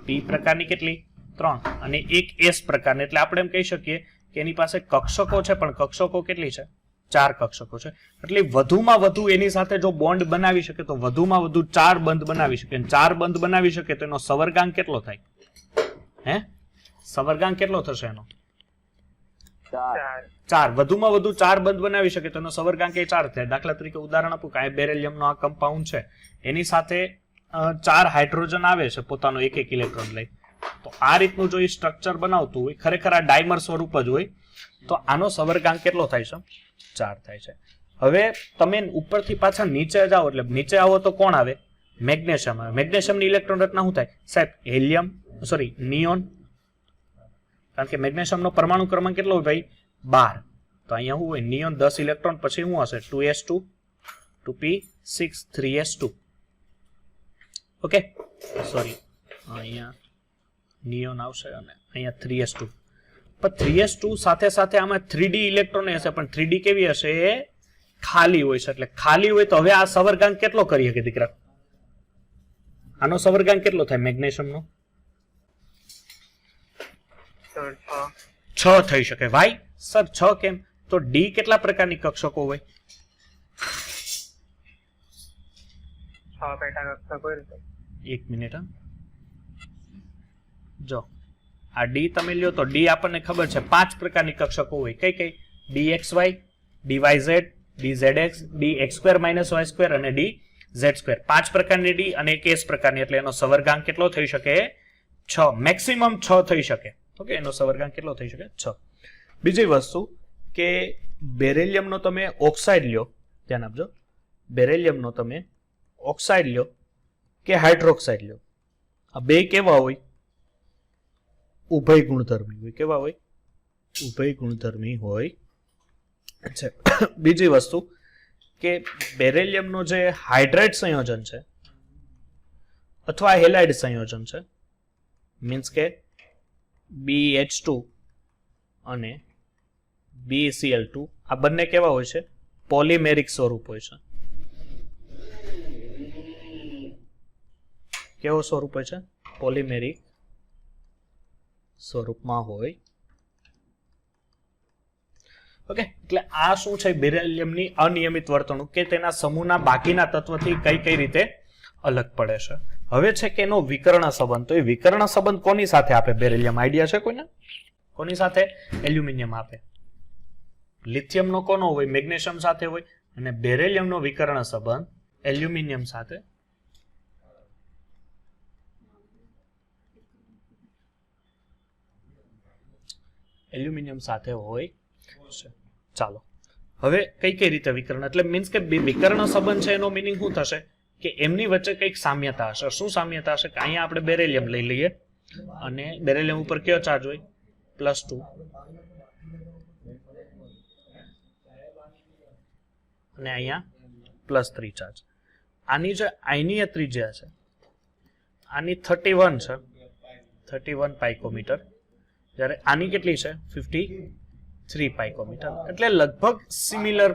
p પ્રકારની કેટલી? 3, અને એક s પ્રકારની. એટલે આપણે એમ કહી શકીએ કે એની પાસે કક્ષકો છે, પણ કક્ષકો કેટલી છે? 4 કક્ષકો છે. એટલે વધુમાં વધુ એની સાથે જો બોન્ડ બનાવી શકે તો વધુમાં વધુ 4 બંધ બનાવી શકે. 4 બંધ બનાવી શકે તો એનો સવર્ગાંક કેટલો થાય? હે, સવર્ગાંક કેટલો થશે એનો? 4. વધુમાં વધુ 4 બંધ બનાવી શકે તો એનો સવર્ગાંક એ 4 થાય. દાખલા તરીકે ઉદાહરણ આપું કે આ બેરેલિયમનો આ કમ્પાઉન્ડ છે, એની સાથે 4 હાઇડ્રોજન આવે છે પોતાનો એક ઇલેક્ટ્રોન લઈ. તો આ રીતનું જો એ સ્ટ્રક્ચર બનાવતું હોય, ખરેખર આ ડાયમર સ્વરૂપ જ હોય, તો આનો સવર્ગાંક કેટલો થાય છે? 4 થાય છે. હવે તમે ઉપરથી પાછા નીચે જાઓ, એટલે નીચે આવો તો કોણ આવે? મેગ્નેશિયમ આવે. મેગ્નેશિયમની ઇલેક્ટ્રોન રચના શું થાય સાહેબ? હેલિયમ, સોરી નિયોન, કારણ કે મેગ્નેશિયમનો પરમાણુ ક્રમાંક કેટલો હોય ભાઈ? 12. તો અહીંયા શું હોય? નિયોન 10 ઇલેક્ટ્રોન, પછી શું હશે? 2s2, 2p6, 3s2. Okay, sorry, અહીંયા નિયોન આવશે અને અહીંયા 3s2. પણ 3s2 સાથે સાથે આમાં 3d ઇલેક્ટ્રોન હશે, પણ 3d કેવી હશે? એ ખાલી હોય છે. એટલે ખાલી હોય તો હવે આ સવર્ગાંક કેટલો કરી શકે દીકરા? આનો સવર્ગાંક કેટલો થાય મેગ્નેશિયમનો? 6 થઈ શકે. ભાઈ સર 6 કેમ? તો d કેટલા પ્રકારની કક્ષકો હોય? 6 પેટા કક્ષકો હોય. એક મિનિટ, જો આ d તમે લ્યો તો d આપણને ખબર છે 5 પ્રકારની કક્ષકો હોય. કઈ કઈ? dxy, dyz, dzx, dx2 - y2 અને dz2. 5 પ્રકારની d અને એક s પ્રકારની. એટલે એનો સવર્ગાંક કેટલો થઈ શકે? 6. મેક્સિમમ 6 થઈ શકે. ઓકે, એનો સવર્ગાંક કેટલો થઈ શકે? 6. બીજી વસ્તુ કે બેરેલિયમનો તમે ઓક્સાઇડ લ્યો, ધ્યાન આપજો, બેરેલિયમનો તમે ઓક્સાઇડ લ્યો કે હાઇડ્રોક્સાઇડ લ્યો, આ બે કેવા હોય? ઉભય ગુણધર્મી હોય. કેવા હોય? ઉભય ગુણધર્મી હોય છે. બીજી વસ્તુ કે બેરેલિયમનો જે હાઇડ્રાઇડ સંયોજન છે અથવા હેલાઇડ સંયોજન છે, મીન્સ કે BH2 અને BeCl2, આ બંને કેવા હોય છે? પોલિમેરિક સ્વરૂપ હોય છે. કેવો સ્વરૂપ હોય છે? પોલિમેરિક સ્વરૂપમાં હોય. ઓકે, એટલે આ શું છે? બેરેલિયમની અનિયમિત વર્તણૂક કે તેના સમૂહના બાકીના તત્વથી કઈ કઈ રીતે અલગ પડે છે. હવે છે કે એનો વિકર્ણ સંબંધ, તો એ વિકર્ણ સંબંધ કોની સાથે આપે બેરિલિયમ? આઈડિયા છે કોઈને? કોની સાથે? એલ્યુમિનિયમ આપે. લિથિયમ નો કોનો હોય? મેગ્નેશિયમ સાથે હોય. અને બેરિલિયમ નો વિકર્ણ સંબંધ એલ્યુમિનિયમ સાથે હોય છે. ચાલો હવે કઈ રીતે વિકર્ણ, એટલે મીન્સ કે વિકર્ણ સંબંધ છે એનો મિનિંગ શું થશે કે એમની વચ્ચે કંઈક સામ્યતા હશે. શું સામ્યતા હશે? કે અહીંયા આપણે બેરિલિયમ લઈ લઈએ અને બેરિલિયમ ઉપર કયો ચાર્જ હોય? +2 અને અહીંયા +3 ચાર્જ. આની જે આયનીય ત્રિજ્યા છે આની 31 છે, 31 પાઇકોમીટર, જ્યારે આની કેટલી છે? 53 પાઇકોમીટર. એટલે લગભગ સિમિલર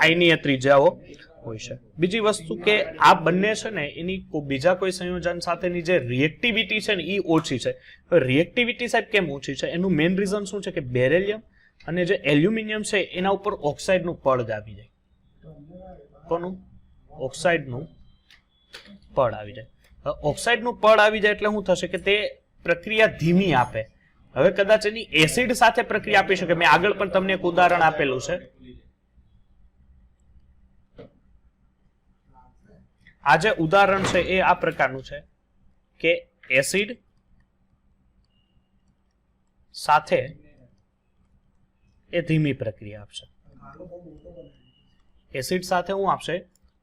આયનીય ત્રિજ્યાઓ હોય છે. બીજી વસ્તુ કે આ બંને છે ને એની બીજા કોઈ સંયોજન સાથેની જે રિએક્ટિવિટી છે ને એ ઓછી છે. રિએક્ટિવિટી સાહેબ કેમ ઓછી છે? એનું મેઇન રીઝન શું છે કે બેરિલિયમ અને જે એલ્યુમિનિયમ છે એના ઉપર ઓક્સાઇડનું પડ આવી જાય. કોનું? ઓક્સાઇડનું પડ આવી જાય. ઓક્સાઇડનું પડ આવી જાય એટલે શું થશે કે તે પ્રક્રિયા ધીમી આપે. હવે કદાચ એની એસિડ સાથે પ્રક્રિયા આપી શકે. મેં આગળ પણ તમને એક ઉદાહરણ આપેલું છે. આ જે ઉદાહરણ છે એ આ પ્રકારનું છે કે એસિડ સાથે એ ધીમી પ્રક્રિયા આપશે. એસિડ સાથે શું આપશે?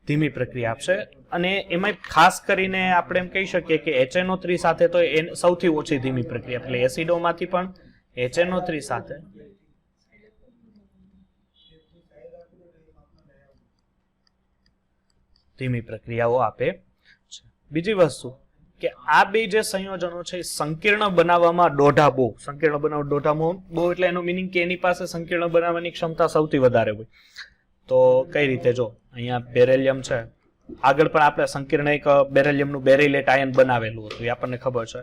ધીમી પ્રક્રિયા આપશે. અને એમાં ખાસ કરીને આપણે એમ કહી શકીએ કે HNO3 સાથે તો એ સૌથી ઓછી ધીમી પ્રક્રિયા, એટલે એસિડોમાંથી પણ HNO3 સાથે ધીમી પ્રક્રિયાઓ આપે છે. બીજી વસ્તુ કે આ બે જે સંયોજનો છે સંકીર્ણ બનાવવામાં દોઢા બહુ એટલે એનો મિનિંગ કે એની પાસે સંકીર્ણ બનાવવાની ક્ષમતા સૌથી વધારે હોય. તો કઈ રીતે? જો અહીંયા બેરિલિયમ છે, આગળ પણ આપણે સંકીર્ણ એક બેરિલિયમનું બેરિલેટ આયન બનાવેલું હતું, એ આપણને ખબર છે.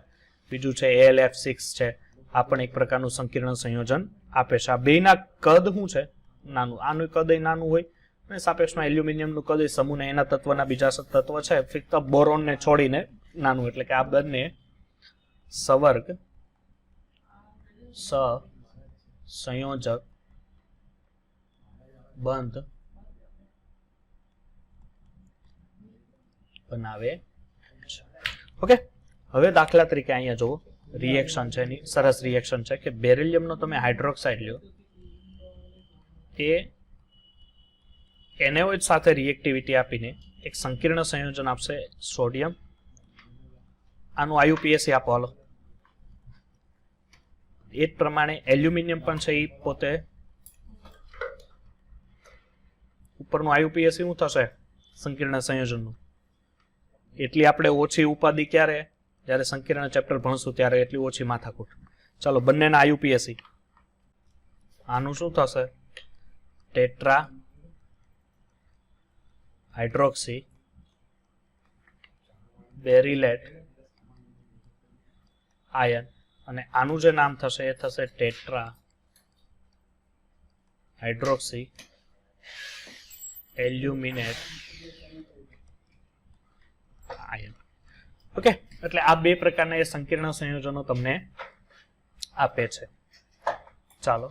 બીજું છે AlF6 છે, આ પણ એક પ્રકારનું સંકીર્ણ સંયોજન આપે છે. આ બેના કદ શું છે? નાનું. આનું કદ નાનું હોય અને સાપેક્ષમાં એલ્યુમિનિયમનું કદ સમૂહને એના તત્વના બીજા તત્વ છે ફક્ત બોરોનને છોડીને નાનું, એટલે કે આ બંને સવર્ગ સંયોજક બંધ બનાવે છે. ઓકે, હવે દાખલા તરીકે અહીંયા જુઓ, રિએક્શન છે એની સરસ રિએક્શન છે કે બેરિલિયમનો તમે હાઇડ્રોક્સાઇડ લ્યો, એ NaOH સાથે રિએક્ટિવિટી આપીને એક સંકીર્ણ સંયોજન આપશે સોડિયમ. આનું IUPAC આપો હાલો. એ જ પ્રમાણે એલ્યુમિનિયમ પણ છે, એ પોતે ઉપરનું IUPAC શું થશે? સંકીર્ણ સંયોજનનું. એટલી આપણે ઓછી ઉપાધિ ક્યારે? જ્યારે સંકીર્ણ ચેપ્ટર ભણશું ત્યારે એટલી ઓછી માથાકૂટ. ચાલો બંનેના IUPAC. આનું શું થશે? ટેટ્રા હાઇડ્રોક્સી બેરિલેટ આયન, અને આનું જે નામ થશે એ થશે tetra hydroxy aluminate ion. Okay, એટલે આ બે પ્રકારના એ સંકીર્ણ સંયોજનો તમને આપે છે. ચાલો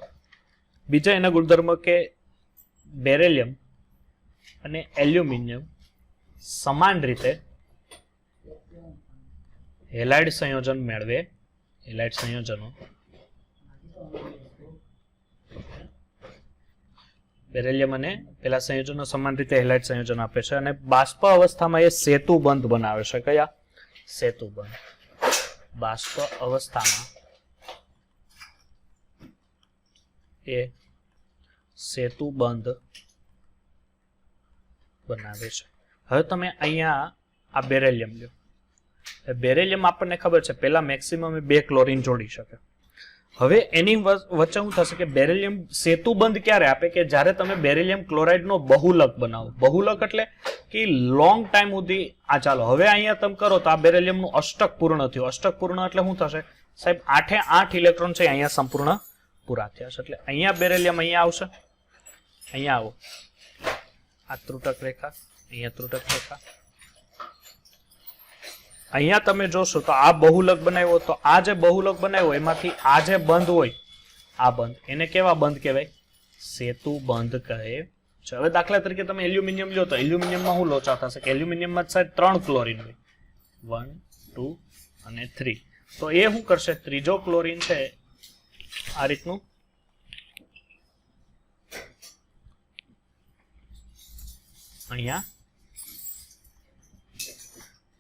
બીજા એના ગુણધર્મો કે બેરિલિયમ અને એલ્યુમિનિયમ સમાન રીતે હેલાઇડ સંયોજન મેળવે. હેલાઇડ સંયોજનો બેરિલિયમ અને પેલા સંયોજનો સમાન રીતે હેલાઇડ સંયોજન આપે છે અને બાષ્પ અવસ્થામાં એ સેતુબંધ બનાવે છે. કયા? સેતુબંધ. બાષ્પ અવસ્થામાં એ સેતુબંધ બનાવે છે. હવે તમે અહીંયા આ બેરિલિયમ લ્યો. બેરિલિયમ આપણને ખબર છે પહેલા મેક્સિમમ 2 ક્લોરીન જોડી શકે. હવે એની વચ્ચે શું થશે કે બેરિલિયમ સેતુબંધ ક્યારે આપે? કે જ્યારે તમે બેરિલિયમ ક્લોરાઇડનો બહુલક બનાવો. બહુલક એટલે કે લોંગ ટાઈમ સુધી. આ ચાલો હવે અહીંયા તમે કરો તો આ બેરિલિયમનું અષ્ટક પૂર્ણ થયું. અષ્ટક પૂર્ણ એટલે શું થશે સાહેબ? 8 ઇલેક્ટ્રોન છે અહીંયા સંપૂર્ણ પૂરા થયા છે. એટલે અહીંયા બેરિલિયમ અહીંયા આવશે, અહીંયા આવો, આ ત્રુટક રેખા, અહીંયા ત્રુટક રેખા, અહીંયા તમે જોશો તો આ બહુલક બનાવ્યો, તો આ જે બહુલક બનાવ્યો એમાંથી આ જે બંધ હોય, આ બંધ, એને કેવા બંધ કહેવાય? સેતુ બંધ કહે છે. હવે દાખલા તરીકે તમે એલ્યુમિનિયમ લો તો એલ્યુમિનિયમમાં શું લોચા થશે કે એલ્યુમિનિયમમાં સાહેબ 3 ક્લોરીન હોય, 1 2 અને 3. તો એ શું કરશે? ત્રીજો ક્લોરીન છે આ રીતનું અહીંયા,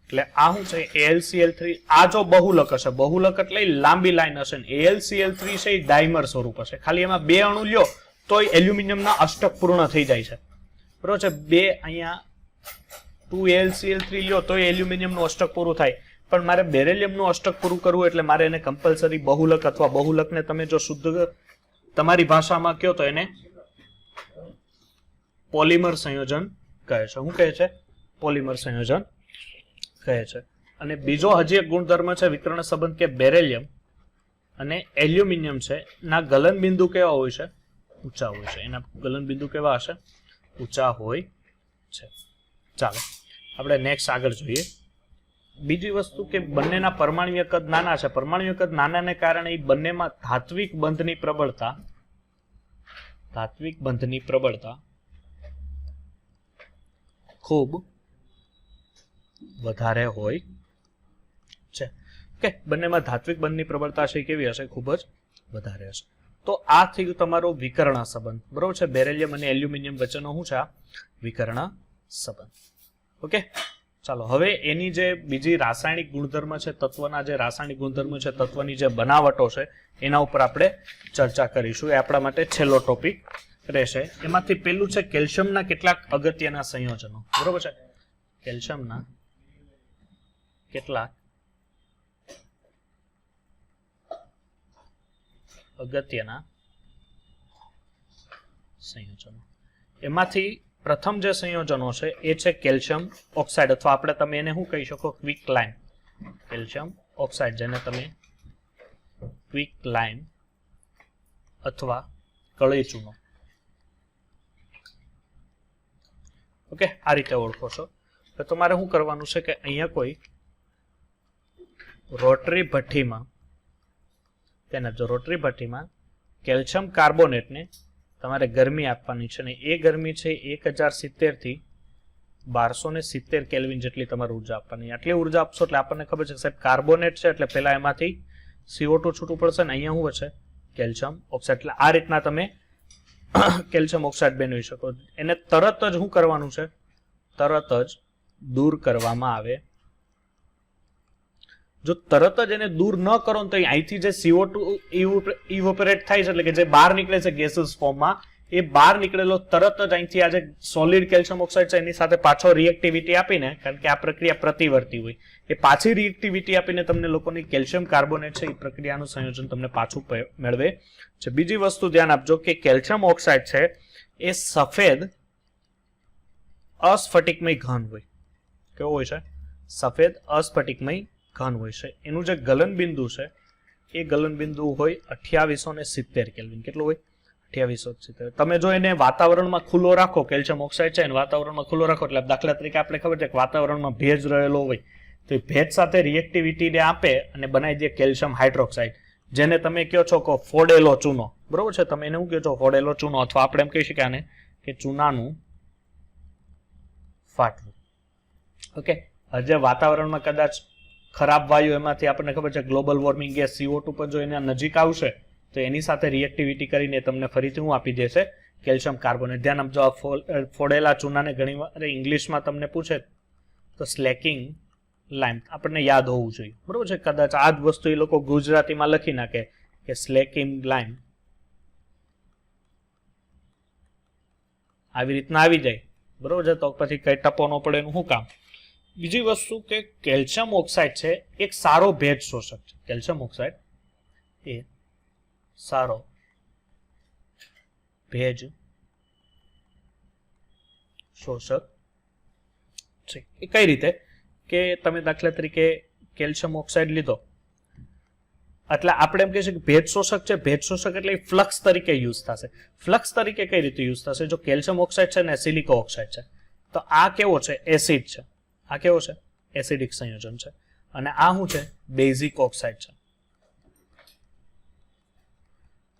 એટલે આ શું છે? AlCl3. આ જો બહુલક હશે, બહુલક એટલે લાંબી લાઈન હશે, ને AlCl3 છે એ ડાયમર સ્વરૂપ હશે. ખાલી એમાં 2 અણુ લ્યો તો એલ્યુમિનિયમના અષ્ટક પૂર્ણ થઈ જાય છે, બરોબર છે? 2 અહીંયા 2AlCl3 લ્યો તો એલ્યુમિનિયમનું અષ્ટક પૂરું થાય. પણ મારે બેરેલિયમનું અષ્ટક પૂરું કરવું એટલે મારે એને કમ્પલસરી બહુલક અથવા બહુલકને તમે જો શુદ્ધ તમારી ભાષામાં કહો તો એને પોલિમર સંયોજન કહે છે. શું કહે છે? પોલિમર સંયોજન કહે છે. અને બીજો હજી એક ગુણધર્મ છે વિકર્ણ સંબંધ કે બેરેલિયમ અને એલ્યુમિનિયમ છે ના ગલન બિંદુ કેવા હોય છે? ઊંચા હોય છે. એના ગલન બિંદુ કેવા હશે? ઊંચા હોય છે. ચાલો આપણે નેક્સ્ટ આગળ જોઈએ. બીજી વસ્તુ કે બંનેના પરમાણ્વીય કદ નાના છે. પરમાણ્વીય કદ નાનાને કારણે બંનેમાં ધાત્વિક બંધની પ્રબળતા ખૂબ વધારે હોય છે. ઓકે, બંનેમાં ધાત્વિક બંધની પ્રબળતા છે કેવી હશે? ખૂબ જ વધારે હશે. તો આ થયું તમારો વિકર્ણ સંબંધ, બરોબર છે? બેરેલિયમ અને એલ્યુમિનિયમ વચ્ચેનો શું છે? આ વિકર્ણ સંબંધ. ઓકે, ચાલો હવે એની જે બીજી રાસાયણિક ગુણધર્મ છે, તત્વના જે રાસાયણિક ગુણધર્મ છે, તત્વની જે બનાવટો છે, એના ઉપર આપણે ચર્ચા કરીશું. એ આપણા માટે છેલ્લો ટોપિક રહેશે. એમાંથી પહેલું છે કેલ્શિયમના કેટલાક અગત્યના સંયોજનો, બરોબર છે? કેલ્શિયમના કેટલાક અગત્યના સંયોજનો. એમાંથી પ્રથમ જે સંયોજનો છે એ છે કેલ્શિયમ ઓક્સાઇડ, અથવા આપણે તમે એને શું કહી શકો? ક્વિક લાઇમ. કેલ્શિયમ ઓક્સાઇડ, જેને તમે ક્વિક લાઇમ અથવા કળી ચૂનો, ઓકે, આ રીતે ઓળખો છો. તો તમારે શું કરવાનું છે કે અહીંયા કોઈ રોટરી ભઠ્ઠીમાં કેલ્શિયમ કાર્બોનેટને તમારે ગરમી આપવાની છે, ને એ ગરમી છે 1070 થી 1270 કેલ્વિન જેટલી તમારે ઉર્જા આપવાની. આટલી ઉર્જા આપશો એટલે આપણને ખબર છે સાહેબ કાર્બોનેટ છે એટલે પહેલા એમાંથી CO2 છૂટું પડશે, ને અહીંયા શું હશે? Calcium oxide. એટલે આ રીતના તમે કેલ્શિયમ ઓક્સાઇડ બનાવી શકો. એને તરત જ શું કરવાનું છે? તરત જ દૂર કરવામાં આવે. જો તરત જ એને દૂર ન કરો તો અહીંથી જે CO2 ઇવોપરેટ થાય છે, એટલે કે જે બહાર નીકળે છે ગેસીસ ફોર્મમાં, એ બહાર નીકળેલો તરત જ અહીંથી આ જે સોલિડ કેલ્શિયમ ઓક્સાઇડ છે એની સાથે પાછો રિએક્ટિવિટી આપીને, કારણ કે આ પ્રક્રિયા પ્રતિવર્તી હોય, એ પાછી રિએક્ટિવિટી આપીને તમને લોકોની કેલ્શિયમ કાર્બોનેટ છે એ પ્રક્રિયાનું સંયોજન તમને પાછું મેળવે છે. બીજી વસ્તુ ધ્યાન આપજો કે કેલ્શિયમ ઓક્સાઇડ છે એ સફેદ અસ્ફટિકમય ઘન હોય. કેવો હોય છે? સફેદ અસ્ફટિકમય ઘન હોય છે. એનું જે ગલન બિંદુ છે એ ગલન બિંદુ હોય 2870 કેલ્વિન. કેટલું હોય? 2870. તમે જો એને વાતાવરણમાં ખુલ્લો રાખો, કેલ્શિયમ ઓક્સાઇડ છે એને વાતાવરણમાં ખુલ્લો રાખો, એટલે દાખલા તરીકે આપણે ખબર છે કે વાતાવરણમાં ભેજ રહેલો હોય, તો એ ભેજ સાથે રિએક્ટિવિટીને આપે અને બનાવી દે કેલ્શિયમ હાઇડ્રોક્સાઇડ, જેને તમે કહો છો કે ફોડેલો ચૂનો, બરોબર છે? તમે એને શું કહો છો? ફોડેલો ચૂનો, અથવા આપણે એમ કહી શકીએ આને કે ચૂનાનું ફાટવું. ઓકે, હજે વાતાવરણમાં કદાચ ખરાબ વાયુ એમાંથી આપણને ખબર છે ગ્લોબલ વોર્મિંગ ગેસ CO2 પર જો એના નજીક આવશે તો એની સાથે રિએક્ટિવિટી કરીને તમને ફરીથી હું આપી દેશે કેલ્શિયમ કાર્બોનેટ. ધ્યાન આપજો, આ ફોડેલા ચૂનાને ઘણી વાર ઇંગ્લિશમાં તમને પૂછે તો સ્લેકિંગ લાઇમ આપણને યાદ હોવું જોઈએ, બરોબર છે? કદાચ આ જ વસ્તુ એ લોકો ગુજરાતીમાં લખી નાખે કે સ્લેકિંગ લાઇમ, આવી રીતના આવી જાય, બરોબર છે? તો પછી કઈ ટપો ન પડે એનું શું કામ? બીજી વસ્તુ કે કેલ્શિયમ ઓક્સાઇડ છે એક સારો ભેજ શોષક છે. કેલ્શિયમ ઓક્સાઇડ એ સારો ભેજ શોષક છે. એ કઈ રીતે? કે તમે દાખલા તરીકે કેલ્શિયમ ઓક્સાઇડ લીધો એટલે આપણે એમ કહીએ કે ભેજ શોષક છે. ભેજ શોષક એટલે ફ્લક્સ તરીકે યુઝ થશે. ફ્લક્સ તરીકે કઈ રીતે યુઝ થશે? જો કેલ્શિયમ ઓક્સાઇડ છે ને સિલિકો ઓક્સાઇડ છે, તો આ કેવો છે? એસિડ છે. આ કેવો છે? એસિડિક સંયોજન છે. અને આ શું છે? બેઝિક ઓક્સાઇડ છે.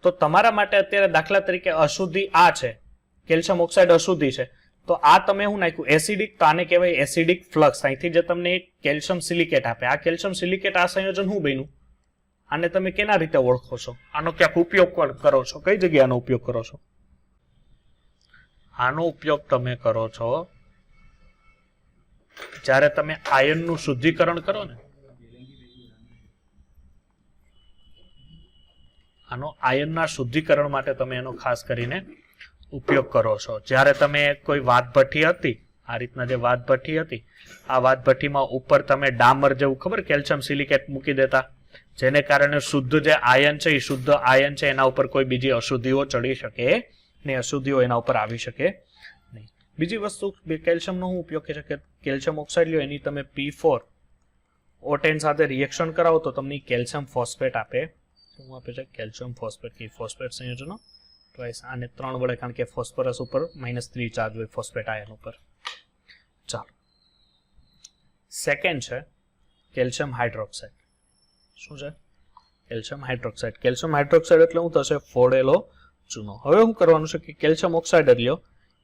તો તમારા માટે અત્યારે દાખલા તરીકે અશુદ્ધિ આ છે, કેલ્શિયમ ઓક્સાઇડ અશુદ્ધિ છે, તો આ તમે શું નાખ્યું? એસિડિક. તો આને કહેવાય એસિડિક ફ્લક્સ. અહીંથી જે તમને કેલ્શિયમ સિલિકેટ આપે, આ કેલ્શિયમ સિલિકેટ આ સંયોજન શું બન્યું? આને તમે કેના રીતે ઓળખો છો? આનો ક્યાંક ઉપયોગ કરો છો? કઈ જગ્યાએ આનો ઉપયોગ કરો છો? આનો ઉપયોગ તમે કરો છો જ્યારે તમે આયનનું શુદ્ધિકરણ કરો ને. આનો આયનના શુદ્ધિકરણ માટે તમે એનો ખાસ કરીને ઉપયોગ કરો છો. જ્યારે તમે કોઈ વાતભઠ્ઠી હતી, આ રીતના જે વાતભઠ્ઠી હતી, આ વાતભઠ્ઠીમાં ઉપર તમે ડામર જેવું ખબર કેલ્શિયમ સિલિકેટ મૂકી દેતા, જેને કારણે શુદ્ધ જે આયન છે એ શુદ્ધ આયન છે એના ઉપર કોઈ બીજી અશુદ્ધિઓ ચડી શકે નહીં, અશુદ્ધિઓ એના ઉપર આવી શકે નહીં. બીજી વસ્તુ કેલ્શિયમનો શું ઉપયોગ છે કે કેલ્શિયમ ઓક્સાઇડ લ્યો, એની તમે P4 O10 સાથે રિએક્શન કરાવો તો તમને કેલ્શિયમ ફોસ્ફેટ આપે. શું આપે છે? Calcium phosphate. કે ફોસ્ફેટ સંયોજનો ટ્વાઇસ આને 3 વડે, કારણ કે ફોસ્ફરસ ઉપર -3 ચાર્જ હોય ફોસ્ફેટ આયન ઉપર. ચાલો, સેકન્ડ છે કેલ્શિયમ હાઇડ્રોક્સાઇડ. શું છે? Calcium hydroxide. કેલ્શિયમ હાઇડ્રોક્સાઇડ એટલે શું થશે? ફોડેલો ચૂનો. હવે શું કરવાનું છે કે કેલ્શિયમ ઓક્સાઇડ લ્યો,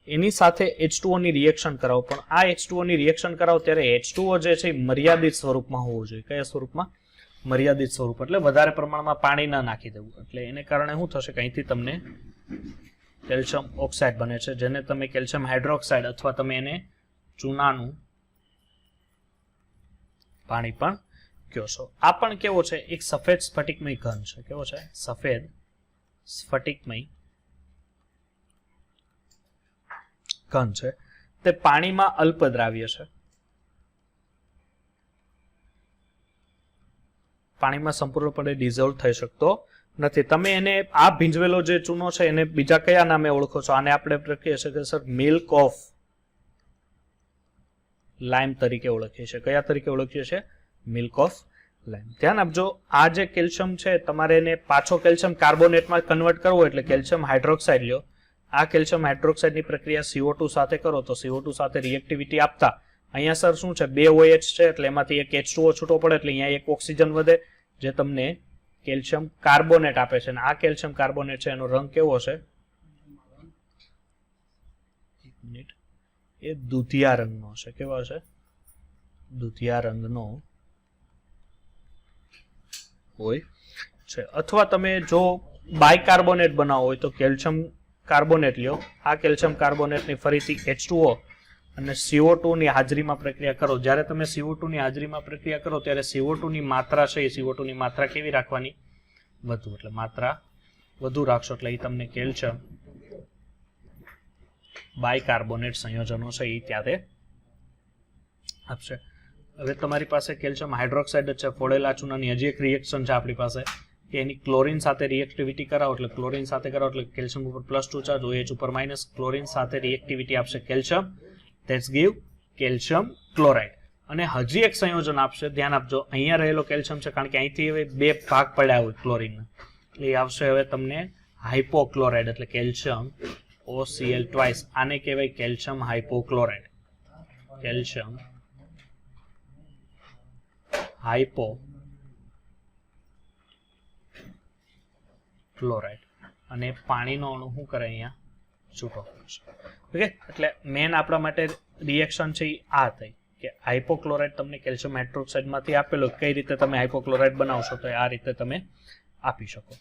એની સાથે H2O ની રિએક્શન કરાવો, પણ આ H2O ની રિએક્શન કરાવો ત્યારે H2O જે છે એ મર્યાદિત સ્વરૂપમાં હોવું જોઈએ. કયા સ્વરૂપમાં? મર્યાદિત સ્વરૂપ. એટલે વધારે પ્રમાણમાં પાણી ના નાખી દેવું. એટલે એને કારણે શું થશે કે અહીંથી તમને કેલ્શિયમ ઓક્સાઇડ બને છે, જેને તમે કેલ્શિયમ હાઇડ્રોક્સાઇડ અથવા તમે એને ચૂનાનું પાણી પણ કહો છો. આ પણ કેવો છે? એક સફેદ સ્ફટિકમય ઘન છે. કેવો છે? સફેદ સ્ફટિકમય ઘન છે. તે પાણીમાં અલ્પદ્રાવ્ય છે. પાણીમાં સંપૂર્ણપણે ડિઝોલ્વ થઈ શકતો નથી. તમે એને આ ભીંજવેલો જે ચૂનો છે એને બીજા કયા નામે ઓળખો છો? આને આપણે કહીએ છીએ કે સર મિલ્ક ઓફ લાઇમ તરીકે ઓળખીએ છીએ. કયા તરીકે ઓળખીએ છીએ? મિલ્ક ઓફ લાઇમ. ધ્યાન આપજો, આ જે કેલ્શિયમ છે તમારે એને પાછો કેલ્શિયમ કાર્બોનેટમાં કન્વર્ટ કરવો એટલે કેલ્શિયમ હાઇડ્રોક્સાઇડ લ્યો. આ કેલ્શિયમ હાઇડ્રોક્સાઇડની પ્રક્રિયા CO2 સાથે કરો તો CO2 સાથે રિએક્ટિવિટી આપતા અહીંયા સર શું છે? 2 OH છે એટલે એમાંથી એક H2O છૂટો પડે એટલે અહીંયા એક ઓક્સિજન વધે, જે તમને કેલ્શિયમ કાર્બોનેટ આપે છે. અને આ કેલ્શિયમ કાર્બોનેટ છે એનો રંગ કેવો છે? એક મિનિટ, એ દૂધિયા રંગનો છે. કેવો છે? દૂધિયા રંગનો હોય છે. અથવા તમે જો બાયકાર્બોનેટ બનાવો હોય તો કેલ્શિયમ કાર્બોનેટ લ્યો. આ કેલ્શિયમ કાર્બોનેટની ફરીથી H2O અને CO2 ની હાજરીમાં પ્રક્રિયા કરો. જ્યારે તમે CO2 ની હાજરીમાં પ્રક્રિયા કરો ત્યારે CO2 ની માત્રા છે એ CO2 ની માત્રા કેવી રાખવાની? વધુ. એટલે માત્રા વધુ રાખશો એટલે એ તમને કેલ્શિયમ બાયકાર્બોનેટ સંયોજનો છે એ ત્યારે આપશે. હવે તમારી પાસે કેલ્શિયમ હાઇડ્રોક્સાઇડ છે, ફોડેલા ચૂનાની હજી એક રિએક્શન છે આપણી પાસે કે એની ક્લોરીન સાથે રિએક્ટિવિટી કરાવો એટલે ક્લોરીન સાથે કરાવો એટલે કેલ્શિયમ ઉપર +2 ચાર્જ, OH ઉપર માઇનસ, ક્લોરીન સાથે રિએક્ટિવિટી આપશે calcium, that's give calcium chloride. અને હજી એક સંયોજન આપશે, ધ્યાન આપજો, અહીંયા રહેલો કેલ્શિયમ છે કારણ કે અહીંથી હવે 2 ભાગ પડ્યા હોય ક્લોરીનના, એટલે એ આવશે હવે તમને હાઇપોક્લોરાઇડ એટલે કેલ્શિયમ OCl ટ્વાઇસ. આને કહેવાય calcium hypochlorite. Calcium hypochlorite. અને પાણીનો અણુ શું કરે? અહીંયા છૂટો કરશે. ઓકે, એટલે મેન આપણા માટે રિએક્શન છે એ આ થઈ કે હાઇપોક્લોરાઇડ તમને કેલ્શિયમ હાઇડ્રોક્સાઇડમાંથી આપેલો, કઈ રીતે તમે હાઇપોક્લોરાઇડ બનાવશો તો આ રીતે તમે આપી શકો.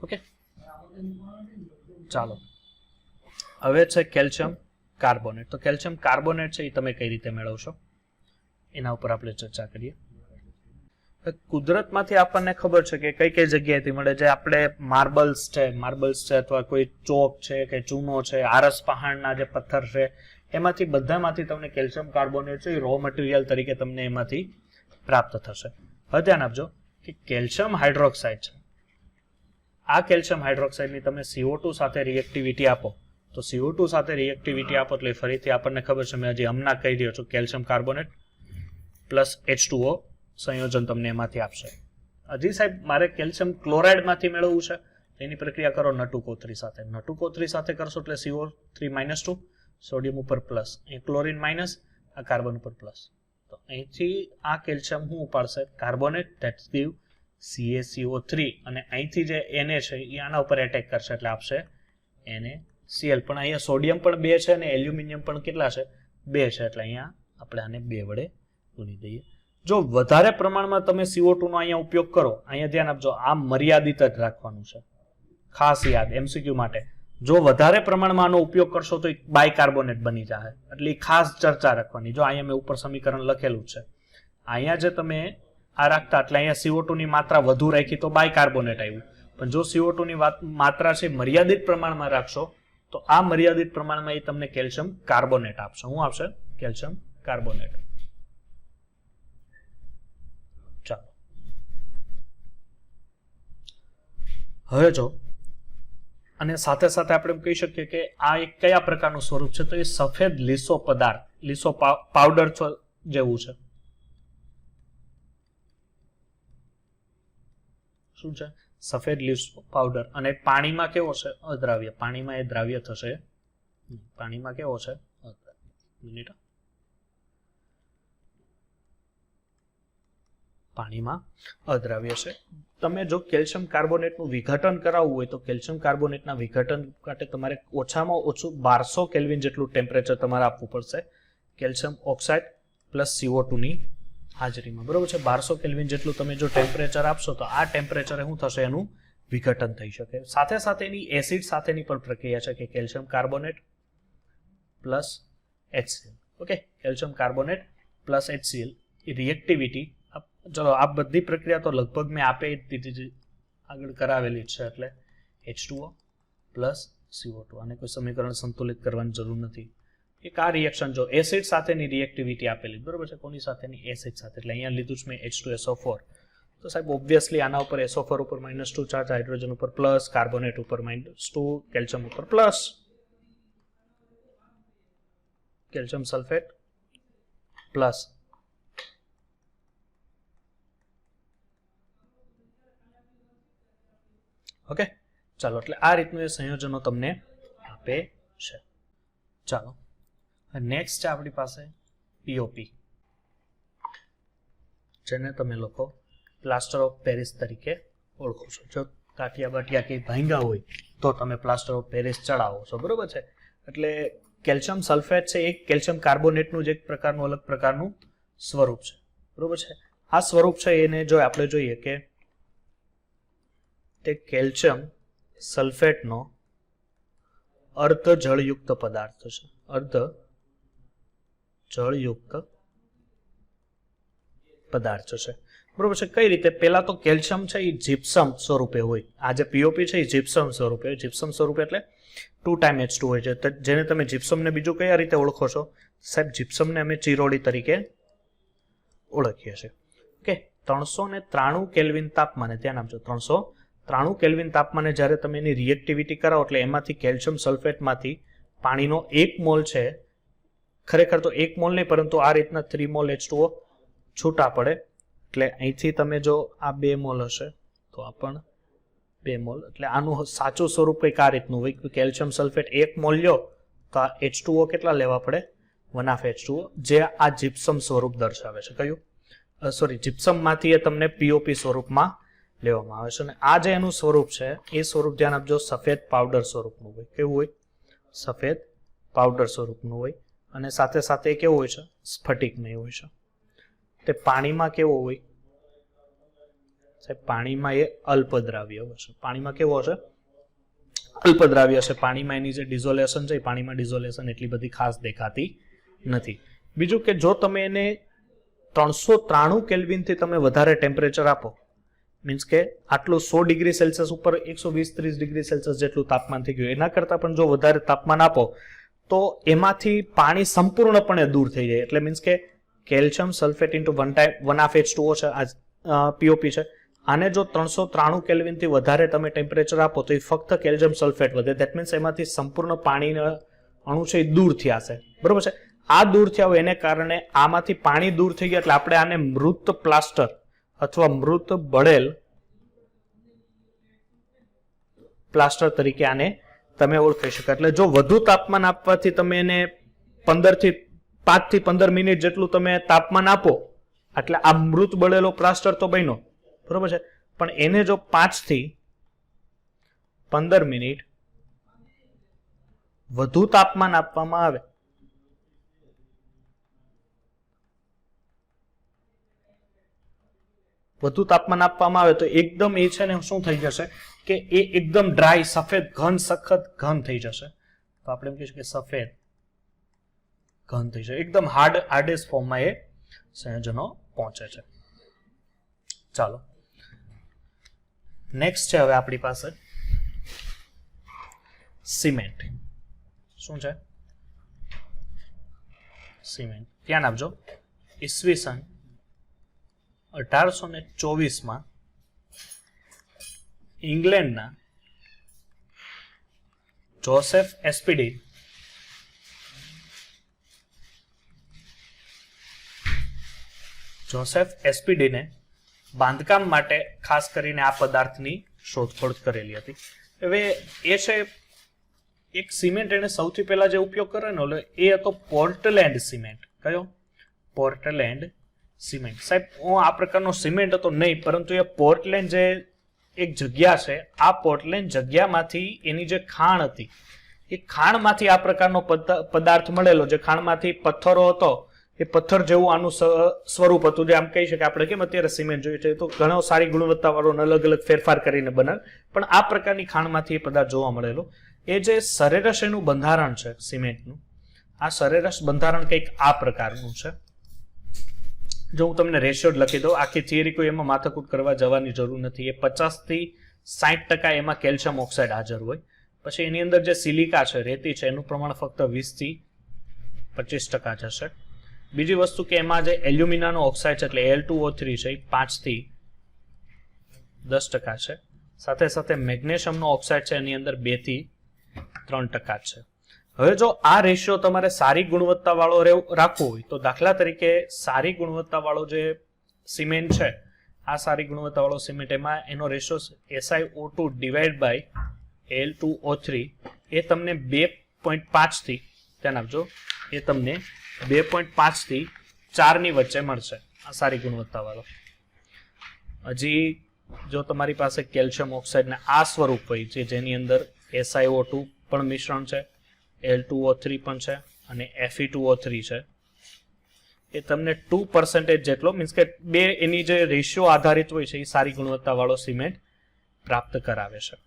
ઓકે, ચાલો હવે છે કેલ્શિયમ કાર્બોનેટ. તો કેલ્શિયમ કાર્બોનેટ છે એ તમે કઈ રીતે મેળવશો એના ઉપર આપણે ચર્ચા કરીએ. કુદરતમાંથી આપણને ખબર છે કે કઈ કઈ જગ્યાએથી મળે છે. આપણે માર્બલ્સ છે અથવા કોઈ ચોક છે કે ચૂનો છે, આરસ પહાડના જે પથ્થર છે, એમાંથી બધામાંથી તમને કેલ્શિયમ કાર્બોનેટ છે એ રો મટીરિયલ તરીકે તમને એમાંથી પ્રાપ્ત થશે. હવે ધ્યાન આપજો કે કેલ્શિયમ હાઇડ્રોક્સાઇડ છે, આ કેલ્શિયમ હાઇડ્રોક્સાઇડની તમે CO2 સાથે રિએક્ટિવિટી આપો તો CO2 સાથે રિએક્ટિવિટી આપો એટલે ફરીથી આપણને ખબર છે, મેં હજી હમણાં કહી રહ્યો છું, કેલ્શિયમ કાર્બોનેટ પ્લસ H2O સંયોજન તમને એમાંથી આપશે. હજી સાહેબ મારે કેલ્શિયમ ક્લોરાઇડમાંથી મેળવવું છે, એની પ્રક્રિયા કરો નટુકોત્રી સાથે. નટુકોત્રી સાથે કરશો એટલે CO3 -2, સોડિયમ ઉપર પ્લસ, એ ક્લોરીન માઇનસ, આ કાર્બન ઉપર પ્લસ. તો અહીંથી આ કેલ્શિયમ શું ઉપાડશે કાર્બોનેટ, ધેટ ગીવ CaCO3 અને અહીંથી જે Na છે એ આના ઉપર એટેક કરશે એટલે આપશે NaCl. પણ અહીંયા સોડિયમ પણ 2 છે અને એલ્યુમિનિયમ પણ કેટલા છે 2 છે એટલે અહીંયા આપણે આને 2 વડે ગુણી દઈએ. જો વધારે પ્રમાણમાં તમે CO2 નો અહીંયા ઉપયોગ કરો, અહીંયા ધ્યાન આપજો, આ મર્યાદિત જ રાખવાનું છે, ખાસ યાદ MCQ માટે. જો વધારે પ્રમાણમાં આનો ઉપયોગ કરશો તો બાયકાર્બોનેટ બની જાય, એટલે ખાસ ચર્ચા રાખવાની. જો અહીંયા મેં ઉપર સમીકરણ લખેલું છે, અહીંયા જે તમે આ રાખતા એટલે અહીંયા CO2 ની માત્રા વધુ રાખી તો બાયકાર્બોનેટ આવ્યું. પણ જો CO2 ની માત્રા છે મર્યાદિત પ્રમાણમાં રાખશો તો આ મર્યાદિત પ્રમાણમાં એ તમને કેલ્શિયમ કાર્બોનેટ આપશે. શું આપશે? Calcium carbonate. ચાલો હવે જો, અને સાથે સાથે આપણે એમ કહી શકીએ કે આ એક કયા પ્રકારનું સ્વરૂપ છે, તો એ સફેદ લીસો પદાર્થ, લીસો પાવડર જેવું છે. શું છે? સફેદ લીસો પાવડર. અને પાણીમાં કેવો છે? અદ્રાવ્ય. પાણીમાં એ દ્રાવ્ય થશે. પાણીમાં કેવો છે? મિનિટ. પાણીમાં અદ્રાવ્ય છે. તમે જો કેલ્શિયમ કાર્બોનેટનું વિઘટન કરાવવું હોય તો કેલ્શિયમ કાર્બોનેટના વિઘટન માટે તમારે ઓછામાં ઓછું 1200 કેલ્વિન જેટલું ટેમ્પરેચર તમારે આપવું પડશે કેલ્શિયમ ઓક્સાઇડ પ્લસ CO2 ની હાજરીમાં. બરોબર છે? 1200 કેલ્વિન જેટલું તમે જો ટેમ્પરેચર આપશો તો આ ટેમ્પરેચરે શું થશે? એનું વિઘટન થઈ શકે. સાથે સાથે એની એસિડ સાથેની પણ પ્રક્રિયા છે કે calcium carbonate plus HCl. Okay, calcium carbonate plus HCl એ રિએક્ટિવિટી. ચલો આ બધી પ્રક્રિયા તો લગભગ મેં આપે દીધી, આગળ કરાવેલી છે. એટલે H2O પ્લસ CO2. આને કોઈ સમીકરણ સંતુલિત કરવાની જરૂર નથી. એક આ રિએક્શન જો એસિડ સાથેની રિએક્ટિવિટી આપેલી, બરોબર છે? કોની સાથેની? એસિડ સાથે. એટલે અહીંયા લીધું છે મેં H2SO4. તો સાહેબ ઓબ્વિયસલી આના ઉપર SO4 ઉપર -2 ચાર્જ, હાઇડ્રોજન ઉપર પ્લસ, કાર્બોનેટ ઉપર -2, કેલ્શિયમ ઉપર plus, calcium sulphate plus. Okay, ચાલો એટલે આ રીતનું એ સંયોજનો તમને આપે છે. ચાલો નેક્સ્ટ છે આપણી પાસે POP, જેને તમે લોકો પ્લાસ્ટર ઓફ પેરિસ તરીકે ઓળખો છો. જો કાટિયા બાટિયા કંઈ ભાંગ્યા હોય તો તમે પ્લાસ્ટર ઓફ પેરિસ ચડાવો છો, બરોબર છે? એટલે કેલ્શિયમ સલ્ફેટ છે એક કેલ્શિયમ કાર્બોનેટનું જ એક પ્રકારનું અલગ પ્રકારનું સ્વરૂપ છે, બરોબર છે? આ સ્વરૂપ છે એને જો આપણે જોઈએ કે તે કેલ્શિયમ સલ્ફેટનો અર્ધ જળયુક્ત પદાર્થ છે. અર્ધ જળયુક્ત પદાર્થ છે, બરોબર છે? કઈ રીતે? પહેલા તો કેલ્શિયમ છે એ જીપ્સમ સ્વરૂપે હોય. આ જે POP છે એ જીપ્સમ સ્વરૂપે હોય. જીપ્સમ સ્વરૂપે એટલે 2H2 હોય છે, જેને તમે જીપ્સમને બીજું કયા રીતે ઓળખો છો? સાહેબ જીપ્સમને અમે ચિરોડી તરીકે ઓળખીએ છીએ. ઓકે, 393 કેલ્વિન તાપમાને, ધ્યાન આપજો, 393 કેલ્વિન તાપમાને જ્યારે તમે એની રિએક્ટિવિટી કરાવો એટલે એમાંથી કેલ્શિયમ સલ્ફેટમાંથી પાણીનો 1 મોલ છે, ખરેખર તો 1 મોલ નહીં પરંતુ આ રીતના 3 મોલ H2O છૂટા પડે. એટલે અહીંથી તમે જો આ 2 મોલ હશે તો આ પણ 2 મોલ. એટલે આનું સાચું સ્વરૂપ કંઈક આ રીતનું હોય કે કેલ્શિયમ સલ્ફેટ 1 મોલ લ્યો તો આ H2O કેટલા લેવા પડે? 1/2 H2O, જે આ જીપ્સમ સ્વરૂપ દર્શાવે છે. કયું? સોરી, જીપ્સમમાંથી એ તમને POP સ્વરૂપમાં લેવામાં આવે છે. અને આ જે એનું સ્વરૂપ છે એ સ્વરૂપ ધ્યાન આપજો સફેદ પાવડર સ્વરૂપનું હોય. કેવું હોય? સફેદ પાવડર સ્વરૂપનું હોય. અને સાથે સાથે કેવું હોય છે? સ્ફટિકમય હોય છે. તે પાણીમાં કેવો હોય? સાહેબ પાણીમાં એ અલ્પદ્રાવ્ય હશે. પાણીમાં કેવો હશે? અલ્પદ્રાવ્ય હશે. પાણીમાં એની જે ડિઝોલેશન છે પાણીમાં ડિઝોલેશન એટલી બધી ખાસ દેખાતી નથી. બીજું કે જો તમે એને 393 કેલ્વિનથી તમે વધારે ટેમ્પરેચર આપો, મીન્સ કે આટલું 100 ડિગ્રી સેલ્સિયસ ઉપર 120-130 ડિગ્રી સેલ્સિયસ જેટલું તાપમાન થઈ ગયું, એના કરતાં પણ જો વધારે તાપમાન આપો તો એમાંથી પાણી સંપૂર્ણપણે દૂર થઈ જાય. એટલે મીન્સ કે કેલ્શિયમ સલ્ફેટ ઇન્ટુ 1/2 H2O છે, આ POP છે. આને જો 393 કેલ્વિનથી વધારે તમે ટેમ્પરેચર આપો તો એ ફક્ત કેલ્શિયમ સલ્ફેટ વધે. દેટ મીન્સ એમાંથી સંપૂર્ણ પાણીના અણુ છે એ દૂર થયા છે, બરોબર છે? આ દૂર થયા હોય એને કારણે આમાંથી પાણી દૂર થઈ ગયા એટલે આપણે આને મૃત પ્લાસ્ટર અથવા મૃત બળેલ પ્લાસ્ટર તરીકે આને તમે ઓળખી શકો. એટલે જો વધુ તાપમાન આપવાથી તમે એને 15 થી 5 થી 15 મિનિટ જેટલું તમે તાપમાન આપો એટલે આ મૃત બળેલો પ્લાસ્ટર તો બન્યો, બરોબર છે, પણ એને જો 5 થી 15 મિનિટ વધુ તાપમાન આપવામાં આવે તો એકદમ એ છે ને શું થઈ જશે કે એ એકદમ ડ્રાય, સફેદ ઘન, સખત ઘન થઈ જશે. તો આપણે એમ કહીશું કે સફેદ ઘન થઈ જશે, એકદમ હાર્ડેસ્ટ ફોર્મમાં એ સંયોજનો પહોંચે છે. ચાલો નેક્સ્ટ છે હવે આપણી પાસે સિમેન્ટ. શું છે? સિમેન્ટ. ધ્યાન આપજો, ઈસવીસન 1824 ઇંગ્લેન્ડના જોસેફ એસ્પીડીને બાંધકામ માટે ખાસ કરીને આ પદાર્થની શોધખોળ કરેલી હતી. હવે એ છે એક સિમેન્ટ એને સૌથી પહેલા જે ઉપયોગ કરેલો એ હતો પોર્ટલેન્ડ સિમેન્ટ. કયો? Portland cement. સાહેબ હું આ પ્રકારનો સિમેન્ટ હતો નહીં, પરંતુ એ પોર્ટલેન્ડ જે એક જગ્યા છે, આ પોર્ટલેન્ડ જગ્યામાંથી એની જે ખાણ હતી એ ખાણમાંથી આ પ્રકારનો પદાર્થ મળેલો, જે ખાણમાંથી પથ્થરો હતો એ પથ્થર જેવું આનું સ્વરૂપ હતું, જે આમ કહી શકાય આપણે કેમ અત્યારે સિમેન્ટ જોઈએ છે તો ઘણો સારી ગુણવત્તા વાળો અલગ અલગ ફેરફાર કરીને બનાવે, પણ આ પ્રકારની ખાણમાંથી એ પદાર્થ જોવા મળેલો. એ જે સરેરાશ એનું બંધારણ છે સિમેન્ટનું, આ સરેરાશ બંધારણ કંઈક આ પ્રકારનું છે. જો હું તમને રેશિયો લખી દઉં, આખી થિયરી કોઈ એમાં માથાકૂટ કરવા જવાની જરૂર નથી. એ 50 થી 60% એમાં કેલ્શિયમ ઓક્સાઇડ હાજર હોય. પછી એની અંદર જે સિલિકા છે, રેતી છે, એનું પ્રમાણ ફક્ત 20 થી 25% જશે. બીજી વસ્તુ કે એમાં જે એલ્યુમિનાનો ઓક્સાઇડ છે એટલે Al2O3 છે એ 5 થી 10% છે. સાથે સાથે મેગ્નેશિયમનો ઓક્સાઇડ છે એની અંદર 2 થી 3% છે. હવે જો આ રેશિયો તમારે સારી ગુણવત્તા વાળો રાખવો હોય તો દાખલા તરીકે સારી ગુણવત્તા વાળો જે સિમેન્ટ છે, આ સારી ગુણવત્તા વાળો સિમેન્ટ એમાં એનો ratio SiO2 divide by Al2O3 એ તમને 2.5 થી, ધ્યાન આપજો, એ તમને 2.5 થી 4 ની વચ્ચે મળશે આ સારી ગુણવત્તા વાળો. હજી જો તમારી પાસે કેલ્શિયમ ઓક્સાઇડના આ સ્વરૂપ હોય છે જેની અંદર SiO2 પણ મિશ્રણ છે, Al2O3 પણ છે અને Fe2O3 છે, એ તમને 2% જેટલો, મીન્સ કે બે એની જે રેશિયો આધારિત હોય છે એ સારી ગુણવત્તા વાળો સિમેન્ટ પ્રાપ્ત કરાવે છે.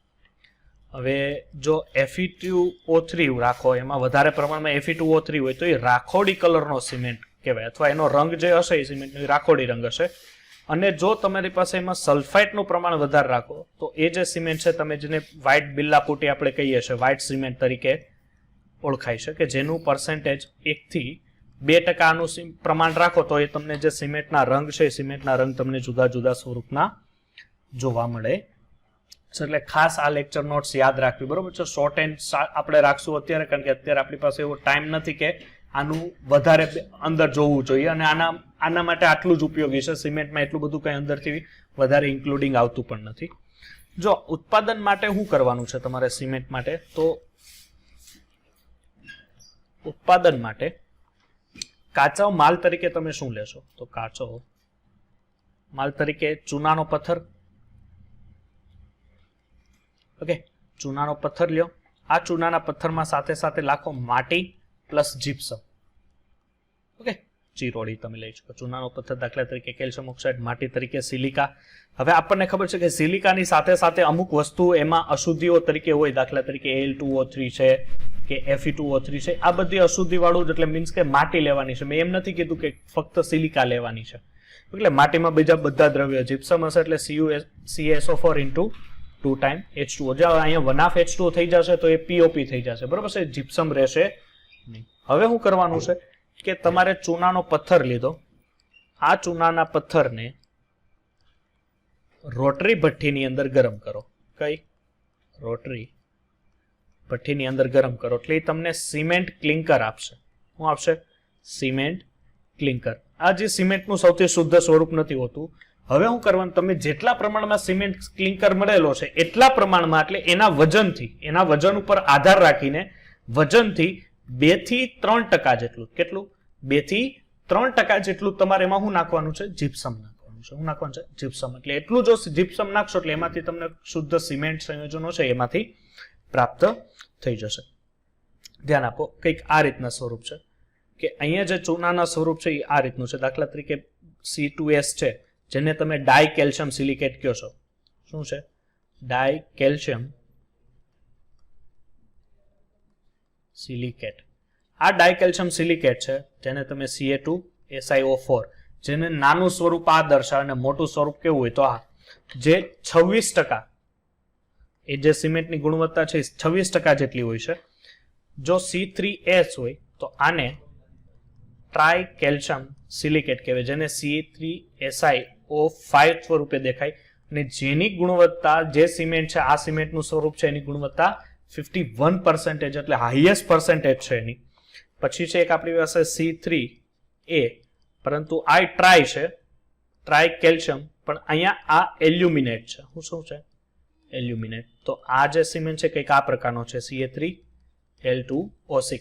હવે જો Fe2O3 રાખો, એમાં વધારે પ્રમાણમાં Fe2O3 હોય તો એ રાખોડી કલરનો સિમેન્ટ કહેવાય, અથવા એનો રંગ જે હશે એ સિમેન્ટનો રાખોડી રંગ હશે. અને જો તમારી પાસે એમાં સલ્ફાઇટનું પ્રમાણ વધારે રાખો તો એ જે સિમેન્ટ છે, તમે જેને વ્હાઇટ બિલ્લાપુટી આપણે કહીએ છીએ, વ્હાઇટ સિમેન્ટ તરીકે ઓળખાય છે, કે જેનું પર્સન્ટેજ 1 થી 2% આનું પ્રમાણ રાખો તો એ તમને જે સિમેન્ટના રંગ છે એ સિમેન્ટના રંગ તમને જુદા જુદા સ્વરૂપના જોવા મળે. એટલે ખાસ આ લેક્ચર નોટ્સ યાદ રાખવી, બરોબર છે. શોર્ટ એન્ડ આપણે રાખશું અત્યારે, કારણ કે અત્યારે આપણી પાસે એવો ટાઈમ નથી કે આનું વધારે અંદર જોવું જોઈએ, અને આના માટે આટલું જ ઉપયોગી છે. સિમેન્ટમાં એટલું બધું કંઈ અંદરથી વધારે ઇન્ક્લુડિંગ આવતું પણ નથી. જો ઉત્પાદન માટે શું કરવાનું છે તમારે સિમેન્ટ માટે, તો ઉત્પાદન માટે કાચો માલ તરીકે તમે શું લેશો, તો કાચો માલ તરીકે ચૂનાનો પથ્થર. ઓકે, ચૂનાનો પથ્થર લ્યો. આ ચૂનાના પથ્થરમાં સાથે સાથે લાખો માટી પ્લસ જીપ્સમ. ઓકે, ચીરોડી તમે લઈ શકો. ચૂનાનો પથ્થર દાખલા તરીકે કેલ્શિયમ ઓક્સાઇડ, માટી તરીકે સિલિકા. હવે આપણને ખબર છે કે સિલિકાની સાથે સાથે અમુક વસ્તુ એમાં અશુદ્ધિઓ તરીકે હોય, દાખલા તરીકે Al2O3 છે કે Fe2O3 છે. આ બધી અશુદ્ધિ વાળું એટલે મીન્સ કે માટી લેવાની છે. મેં એમ નથી કીધું કે ફક્ત સિલિકા લેવાની છે, એટલે માટીમાં બીજા બધા દ્રવ્ય, જીપ્સમ હશે એટલે CuCSO4 into 2 times H2O. જો અહીંયા 1/2 H2O થઈ જશે તો એ POP થઈ જશે, બરોબર છે, જીપ્સમ રહેશે નહીં. હવે શું કરવાનું છે કે તમારે ચૂનાનો પથ્થર લીધો, આ ચૂનાના પથ્થરને રોટરી ભઠ્ઠીની અંદર ગરમ કરો. કઈ? રોટરી ભઠ્ઠીની અંદર ગરમ કરો એટલે એ તમને સિમેન્ટ ક્લિંકર આપશે. શું આપશે? સિમેન્ટ ક્લિંકર. આ જે સિમેન્ટનું સૌથી શુદ્ધ સ્વરૂપ નથી હોતું. હવે શું કરવાનું, તમે જેટલા પ્રમાણમાં સિમેન્ટ ક્લિંકર મળેલો છે એટલા પ્રમાણમાં, એટલે એના વજનથી, એના વજન ઉપર આધાર રાખીને વજનથી 2 થી 3% જેટલું, કેટલું 2 થી 3% જેટલું તમારે એમાં શું નાખવાનું છે? જીપ્સમ નાખવાનું છે. શું નાખવાનું છે? જીપ્સમ. એટલે એટલું જો જીપ્સમ નાખશો એટલે એમાંથી તમને શુદ્ધ સિમેન્ટ સંયોજનો છે એમાંથી પ્રાપ્ત થઈ જશે. ધ્યાન આપો, કંઈક આ રીતના સ્વરૂપ છે કે અહીંયા જે ચૂનાના સ્વરૂપ છે એ આ રીતનું છે. દાખલા તરીકે C2S છે, જેને તમે ડાય કેલ્શિયમ સિલિકેટ કહો છો. શું છે? ડાય કેલ્શિયમ સિલિકેટ. આ ડાય કેલ્શિયમ સિલિકેટ છે જેને તમે Ca2SiO4, જેને નાનું સ્વરૂપ આ દર્શાવે અને મોટું સ્વરૂપ કેવું હોય તો આ, જે 26%, એ જે સિમેન્ટની ગુણવત્તા છે 26% જેટલી હોય છે. જો C3S હોય તો આને ટ્રાય કેલ્શિયમ સિલિકેટ કહેવાય, જેને C3SiO5 સ્વરૂપે દેખાય. અને જેની ગુણવત્તા, જે સિમેન્ટ છે આ સિમેન્ટનું સ્વરૂપ છે એની ગુણવત્તા 51%, એટલે હાઈએસ્ટ પર્સન્ટેજ છે એની. પછી છે એક આપણી પાસે C3A, પરંતુ આ ટ્રાય છે, ટ્રાય કેલ્શિયમ, પણ અહીંયા આ એલ્યુમિનેટ છે. શું છે? એલ્યુમિનેટ. તો આ જે સિમેન્ટ છે કંઈક આ પ્રકારનો છે, Ca3L2O6.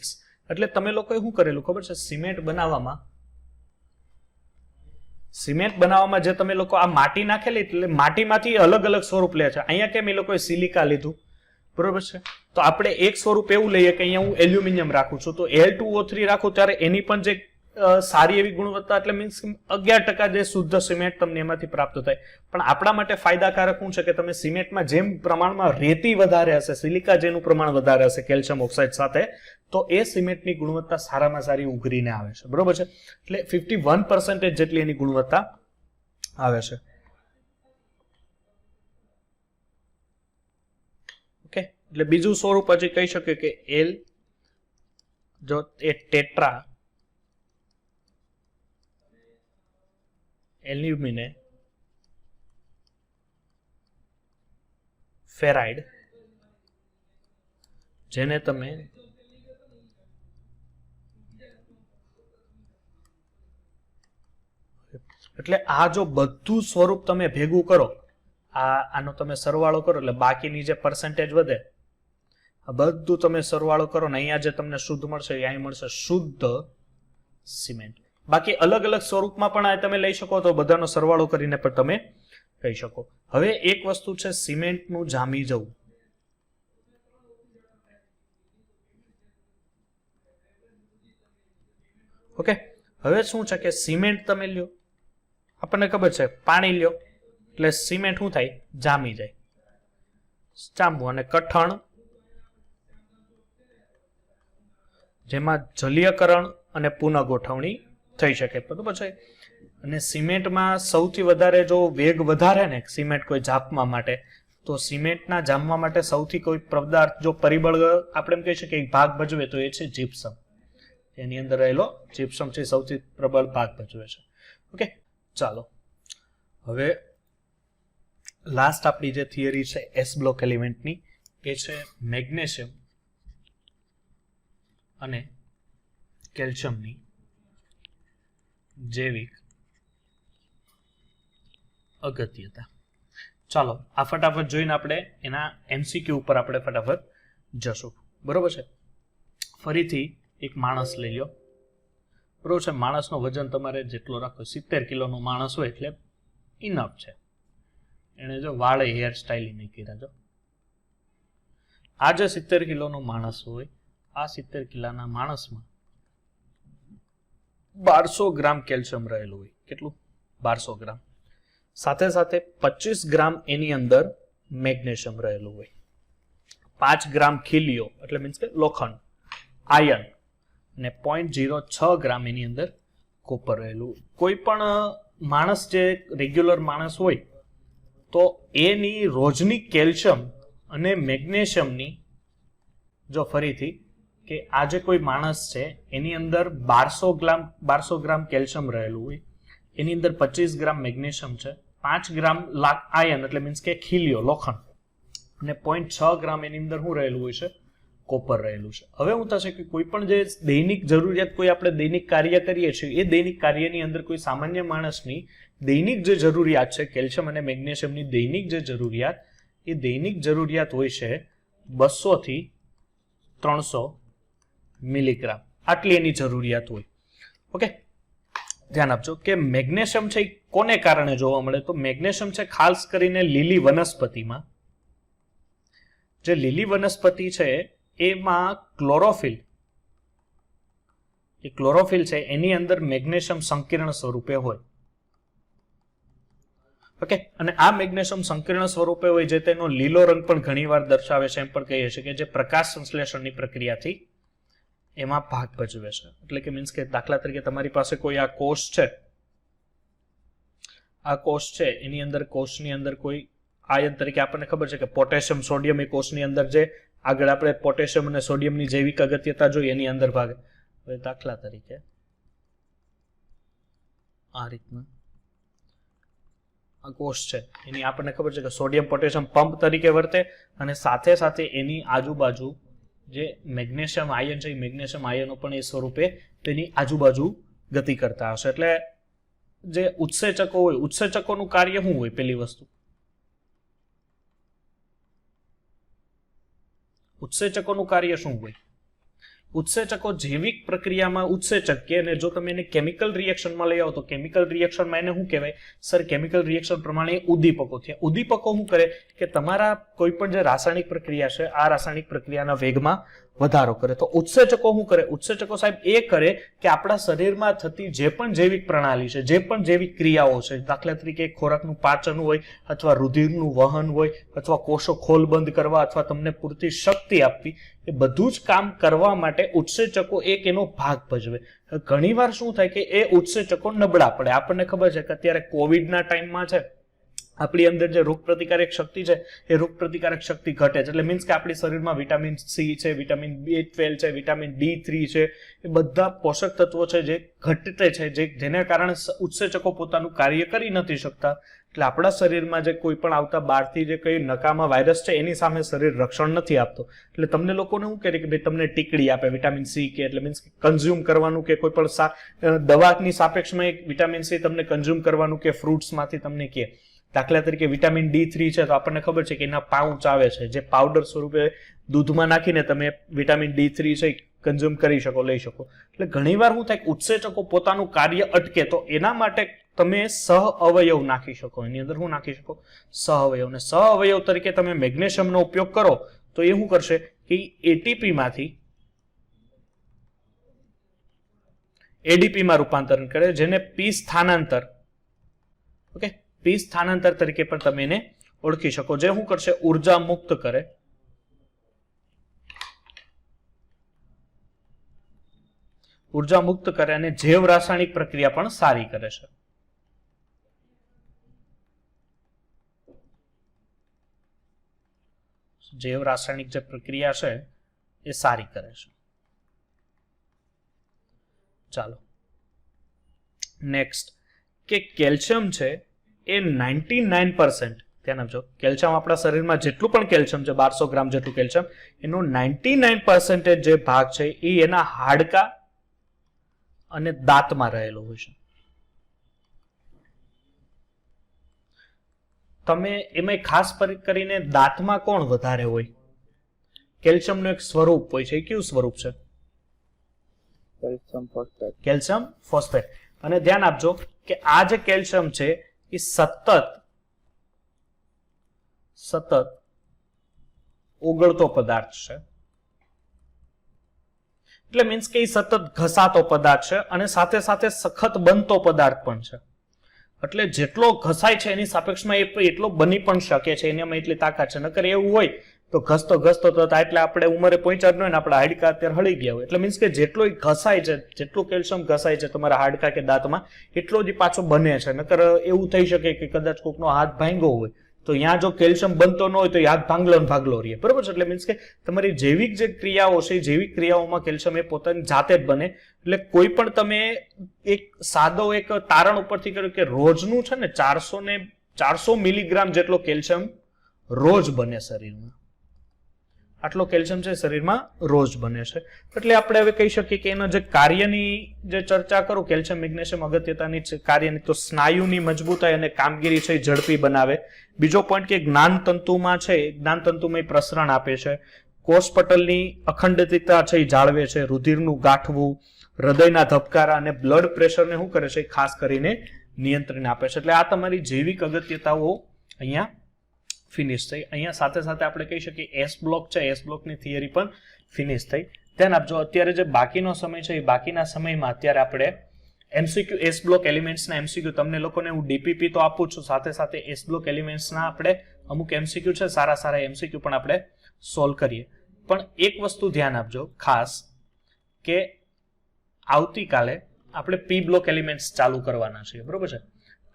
એટલે તમે લોકોએ શું કરેલું ખબર છે? સિમેન્ટ બનાવવામાં જે તમે લોકો આ માટી નાખેલી, એટલે માટીમાંથી અલગ અલગ સ્વરૂપ લે છે. અહીંયા કેમ એ લોકોએ સિલિકા લીધું? બરોબર છે. તો આપણે એક સ્વરૂપ એવું લઈએ કે અહીંયા હું એલ્યુમિનિયમ રાખું છું, તો Al2O3 રાખું ત્યારે એની પણ જે સારી એવી ગુણવત્તા, એટલે મીન્સ 11% જે શુદ્ધ સિમેન્ટ તમને એમાંથી પ્રાપ્ત થાય. પણ આપણા માટે ફાયદાકારક શું છે કે તમે સિમેન્ટમાં જેમ પ્રમાણમાં રેતી વધારે હશે, સિલિકા જેનું પ્રમાણ વધારે હશે કેલ્શિયમ ઓક્સાઇડ સાથે, તો એ સિમેન્ટની ગુણવત્તા સારામાં સારી ઉઘરીને આવે છે. બરોબર છે. એટલે 51% જેટલી એની ગુણવત્તા આવે છે. ઓકે, એટલે બીજું સ્વરૂપ હજી કહી શકે કે એલ, જો એ ટેટ્રા એલ્યુમિને ફેરાઇડ, જેને તમે એટલે આ જો બધું સ્વરૂપ તમે ભેગું કરો, આનો તમે સરવાળો કરો એટલે બાકીની જે પર્સન્ટેજ વધે, આ બધું તમે સરવાળો કરો ને અહીંયા જે તમને શુદ્ધ મળશે એ અહીં મળશે શુદ્ધ સિમેન્ટ. બાકી અલગ અલગ સ્વરૂપમાં પણ આ તમે લઈ શકો, તો બધાનો સરવાળો કરીને પણ તમે કહી શકો. હવે એક વસ્તુ છે સિમેન્ટનું જામી જવું. ઓકે, હવે શું છે કે સિમેન્ટ તમે લ્યો, આપણને ખબર છે પાણી લ્યો એટલે સિમેન્ટ શું થાય? જામી જાય. જામવું અને કઠણ, જેમાં જલીયકરણ અને પુનઃગોઠવણી થઈ શકે. બરોબર છે. અને સિમેન્ટમાં સૌથી વધારે જો વેગ વધારે ને સિમેન્ટ કોઈ જામવા માટે, તો સિમેન્ટના જામવા માટે સૌથી કોઈ પદાર્થ જો પરિબળ આપણે એમ કહી શકીએ ભાગ ભજવે તો એ છે જીપ્સમ. એની અંદર રહેલો જીપ્સમ છે સૌથી પ્રબળ ભાગ ભજવે છે. ઓકે, ચાલો હવે લાસ્ટ આપણી જે થિયરી છે એસ બ્લોક એલિમેન્ટની, એ છે મેગ્નેશિયમ અને કેલ્શિયમની જૈવિક અગત્યતા. ચાલો આ ફટાફટ જોઈને આપણે એના MCQ ઉપર આપણે ફટાફટ જશું. બરોબર છે. ફરીથી એક માણસ લઈ લો. બરોબર છે. માણસનો વજન તમારે જેટલો રાખો, 70 કિલોનો માણસ હોય એટલે ઇનફ છે. એને જો વાળે હેર સ્ટાઇલ નહીં કર્યા. જો આ જે 70 કિલોનો માણસ હોય, આ 70 કિલોના માણસમાં 1200 ગ્રામ કેલ્શિયમ રહેલું હોય. કેટલું? 1200 ગ્રામ. સાથે સાથે 25 ગ્રામ એની અંદર મેગ્નેશિયમ રહેલું હોય, 5 ગ્રામ ખીલીઓ એટલે મીન્સ કે લોખંડ, આયર્ન, અને 0.06 ગ્રામ એની અંદર કોપર રહેલું. કોઈ પણ માણસ જે રેગ્યુલર માણસ હોય તો એની રોજની કેલ્શિયમ અને મેગ્નેશિયમની, જો ફરીથી કે આ જે કોઈ માણસ છે એની અંદર 1200 ગ્રામ કેલ્શિયમ રહેલું હોય, એની અંદર 25 ગ્રામ મેગ્નેશિયમ છે, 5 ગ્રામ આયર્ન એટલે મીન્સ કે ખીલીઓ લોખંડ, અને 0.6 ગ્રામ એની અંદર શું રહેલું હોય છે? કોપર રહેલું છે. હવે હું થશે કે કોઈ પણ જે દૈનિક જરૂરિયાત, કોઈ આપણે દૈનિક કાર્ય કરીએ છીએ, એ દૈનિક કાર્યની અંદર કોઈ સામાન્ય માણસની દૈનિક જે જરૂરિયાત છે કેલ્શિયમ અને મેગ્નેશિયમની દૈનિક જે જરૂરિયાત, એ દૈનિક જરૂરિયાત હોય છે 200 થી 300 મિલીગ્રામ. આટલી એની જરૂરિયાત હોય. ઓકે, ધ્યાન આપજો કે મેગ્નેશિયમ છે એ કોને કારણે જોવા મળે? તો મેગ્નેશિયમ છે ખાસ કરીને લીલી વનસ્પતિમાં, જે લીલી વનસ્પતિ છે એમાં ક્લોરોફિલ છે એની અંદર મેગ્નેશિયમ સંકીર્ણ સ્વરૂપે હોય. ઓકે, અને આ મેગ્નેશિયમ સંકીર્ણ સ્વરૂપે હોય જે તેનો લીલો રંગ પણ ઘણીવાર દર્શાવે છે, એમ પણ કહીએ છીએ કે જે પ્રકાશ સંશ્લેષણની પ્રક્રિયાથી એમાં ભાગ ભજવે છે. એટલે કે મીન્સ કે દાખલા તરીકે તમારી પાસે કોઈ આ કોષ છે, આ કોષ છે એની અંદર કોષની અંદર કોઈ આયન તરીકે આપણને ખબર છે કે પોટેશિયમ સોડિયમ એ કોષની અંદર જે આગળ આપણે પોટેશિયમ અને સોડિયમની જૈવિક અગત્યતા જોઈએ એની અંદર ભાગે. હવે દાખલા તરીકે આ રીતના આ કોષ છે એની આપણને ખબર છે કે સોડિયમ પોટેશિયમ પંપ તરીકે વર્તે અને સાથે સાથે એની આજુબાજુ જે મેગ્નેશિયમ આયન છે એ મેગ્નેશિયમ આયનો પણ એ સ્વરૂપે તેની આજુબાજુ ગતિ કરતા હશે. એટલે જે ઉત્સેચકો હોય, ઉત્સેચકોનું કાર્ય શું હોય? પેલી વસ્તુ, ઉત્સેચકોનું કાર્ય શું હોય? ઉત્સેચકો જૈવિક પ્રક્રિયામાં ઉત્સેચક કે, અને જો તમે એને કેમિકલ રિએક્શનમાં લઈ આવો તો કેમિકલ રિએક્શનમાં એને શું કહેવાય? સર, કેમિકલ રિએક્શન પ્રમાણે ઉદ્દીપકો થયા. ઉદ્દીપકો શું કરે કે તમારા કોઈ પણ જે રાસાયણિક પ્રક્રિયા છે આ રાસાયણિક પ્રક્રિયાના વેગમાં વધારો કરે. તો ઉત્સેચકો શું કરે? ઉત્સેચકો સાહેબ એ કરે કે આપણા શરીરમાં થતી જે પણ જૈવિક પ્રણાલી છે, જે પણ જૈવિક ક્રિયાઓ છે, દાખલા તરીકે ખોરાકનું પાચન હોય અથવા રુધિરનું વહન હોય અથવા કોષો ખોલબંધ કરવા અથવા તમને પૂરતી શક્તિ આપવી, એ બધું જ કામ કરવા માટે ઉત્સેચકો એક એનો ભાગ ભજવે. ઘણીવાર શું થાય કે એ ઉત્સેચકો નબળા પડે. આપણને ખબર છે કે અત્યારે કોવિડના ટાઈમમાં છે આપણી અંદર જે રોગ પ્રતિકારક શક્તિ છે એ રોગ પ્રતિકારક શક્તિ ઘટે છે. એટલે મીન્સ કે આપણી શરીરમાં વિટામિન સી છે, વિટામિન B12 છે, વિટામિન D3 છે, એ બધા પોષક તત્વો છે જે ઘટે છે, જેના કારણે ઉત્સેચકો પોતાનું કાર્ય કરી નથી શકતા. એટલે આપણા શરીરમાં જે કોઈ પણ આવતા બહારથી જે કઈ નકામા વાયરસ છે એની સામે શરીર રક્ષણ નથી આપતો. એટલે તમને લોકોને શું કહે કે ભાઈ તમને ટીકડી આપે વિટામિન સી કે, એટલે મીન્સ કન્ઝ્યુમ કરવાનું કે કોઈ પણ દવાની સાપેક્ષમાં એક વિટામિન સી તમને કન્ઝ્યુમ કરવાનું કે ફ્રૂટ્સમાંથી તમને કહે. દાખલા તરીકે વિટામિન D3 છે તો આપણને ખબર છે કે એના પાઉચ આવે છે જે પાવડર સ્વરૂપે દૂધમાં નાખીને તમે વિટામિન D3 છે કન્ઝ્યુમ કરી શકો, લઈ શકો. એટલે ઘણીવાર શું થાય ઉત્સેચકો પોતાનું કાર્ય અટકે તો એના માટે તમે સહ અવયવ નાખી શકો. એની અંદર શું નાખી શકો? સહ અવયવ. ને સહ અવયવ તરીકે તમે મેગ્નેશિયમનો ઉપયોગ કરો તો એ શું કરશે કે એટીપી માંથી એડીપી માં રૂપાંતરણ કરે, જેને પી સ્થાનાંતર, ઓકે, પી સ્થાનાંતર તરીકે પણ તમે એને ઓળખી શકો. જે શું કરશે? ઉર્જા મુક્ત કરે, ઉર્જા મુક્ત કરે અને જૈવ રાસાયણિક પ્રક્રિયા પણ સારી કરે છે. જૈવ રાસાયણિક જે પ્રક્રિયા છે એ સારી કરે છે. ચાલો નેક્સ્ટ, કે કેલ્શિયમ છે એ 99%, ધ્યાન આપજો, કેલ્શિયમ આપણા શરીરમાં જેટલું પણ કેલ્શિયમ છે 1200 ગ્રામ જેટલું કેલ્શિયમ, એનો 99% જે ભાગ છે એ એના હાડકા અને દાંતમાં રહેલો હોય છે. તમે એમાં ખાસ કરીને દાંતમાં કોણ વધારે હોય? કેલ્શિયમનું એક સ્વરૂપ હોય છે. એ કયું સ્વરૂપ છે? Calcium phosphate. Calcium phosphate. અને ધ્યાન આપજો કે આ જે કેલ્શિયમ છે એ સતત ઓગળતો પદાર્થ છે. એટલે મીન્સ કે એ સતત ઘસાતો પદાર્થ છે અને સાથે સાથે સખત બનતો પદાર્થ પણ છે. એટલે જેટલો ઘસાય છે એની સાપેક્ષમાં એટલો બની પણ શકે છે, એનામાં એટલી તાકાત છે. નકર એવું હોય તો ઘસતો થતા એટલે આપણે ઉંમરે પહોંચ્યા જ ન હોય ને આપણા હાડકા અત્યારે હળી ગયા હોય. એટલે મીન્સ કે જેટલો ઘસાય છે, જેટલું કેલ્શિયમ ઘસાય છે તમારા હાડકા કે દાંતમાં, એટલો જ પાછો બને છે. નકર એવું થઈ શકે કે કદાચ કોકનો હાથ ભાંગ્યો હોય તો ત્યાં જો કેલ્શિયમ બનતો ન હોય તો હાથ ભાગલો રહે, બરોબર છે. એટલે મીન્સ કે તમારી જૈવિક જે ક્રિયાઓ છે, જૈવિક ક્રિયાઓમાં કેલ્શિયમ એ પોતાની જાતે જ બને. એટલે કોઈ પણ તમે એક સાદો એક તારણ ઉપરથી કર્યું કે રોજનું છે ને 400 મિલીગ્રામ જેટલો કેલ્શિયમ રોજ બને શરીરમાં. આટલો કેલ્શિયમ છે શરીરમાં રોજ બને છે. એટલે આપણે હવે કહી શકીએ કે એના જે કાર્યની જે ચર્ચા કરું, કેલ્શિયમ મેગ્નેશિયમ અગત્યતાની કાર્યની, તો સ્નાયુની મજબૂતાઈ અને કામગીરી છે એ ઝડપી બનાવે. બીજો પોઈન્ટ કે જ્ઞાનતંતુમાં છે, જ્ઞાનતંતુમાં પ્રસરણ આપે છે. કોષ પટલની અખંડિતતા છે એ જાળવે છે. રુધિરનું ગાંઠવું, હૃદયના ધબકારા અને બ્લડ પ્રેશરને શું કરે છે, ખાસ કરીને નિયંત્રણ આપે છે. એટલે આ તમારી જૈવિક અગત્યતાઓ અહીંયા ફિનિશ થઈ. અહીંયા સાથે સાથે આપણે કહી શકીએ એસ બ્લોક છે, એસ બ્લોકની થિયરી પણ ફિનિશ થઈ. ધ્યાન આપજો, અત્યારે જે બાકીનો સમય છે એ બાકીના સમયમાં અત્યારે આપણે એમસીક્યુ એસ બ્લોક એલિમેન્ટ્સના એમસીક્યુ તમને લોકોને હું ડીપીપી તો આપું છું, સાથે સાથે એસ બ્લોક એલિમેન્ટ્સના આપણે અમુક એમસીક્યુ છે, સારા સારા એમસીક્યુ પણ આપણે સોલ્વ કરીએ. પણ એક વસ્તુ ધ્યાન આપજો ખાસ, કે આવતીકાલે આપણે પી બ્લોક એલિમેન્ટ્સ ચાલુ કરવાના છીએ, બરોબર છે.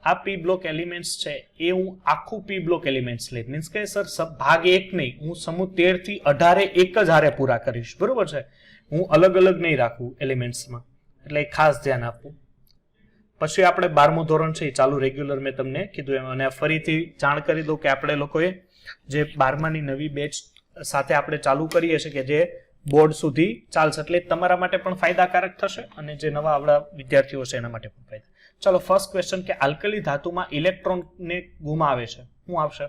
આ પી બ્લોક એલિમેન્ટ્સ છે એ હું આખું પી બ્લોક એલિમેન્ટ્સ લઈ, મીન્સ કે સર ભાગ 1 નહીં, હું સમૂહ 13 થી 18 એક જ હારે પૂરા કરીશ, બરોબર છે. હું અલગ અલગ નહીં રાખું એલિમેન્ટ્સમાં, એટલે ખાસ ધ્યાન આપવું. પછી આપણે 12મું ધોરણ છે એ ચાલુ રેગ્યુલર મેં તમને કીધું એમ, અને ફરીથી જાણ કરી દઉં કે આપણે લોકોએ જે 12માની નવી બેચ સાથે આપણે ચાલુ કરીએ છીએ કે જે બોર્ડ સુધી ચાલશે, એટલે તમારા માટે પણ ફાયદાકારક થશે અને જે નવા આપણા વિદ્યાર્થીઓ છે એના માટે પણ ફાયદા. ચલો ફર્સ્ટ ક્વેશ્ચન, કે આલ્કલી ધાતુમાં ઇલેક્ટ્રોનને ગુમાવે છે, શું આવશે?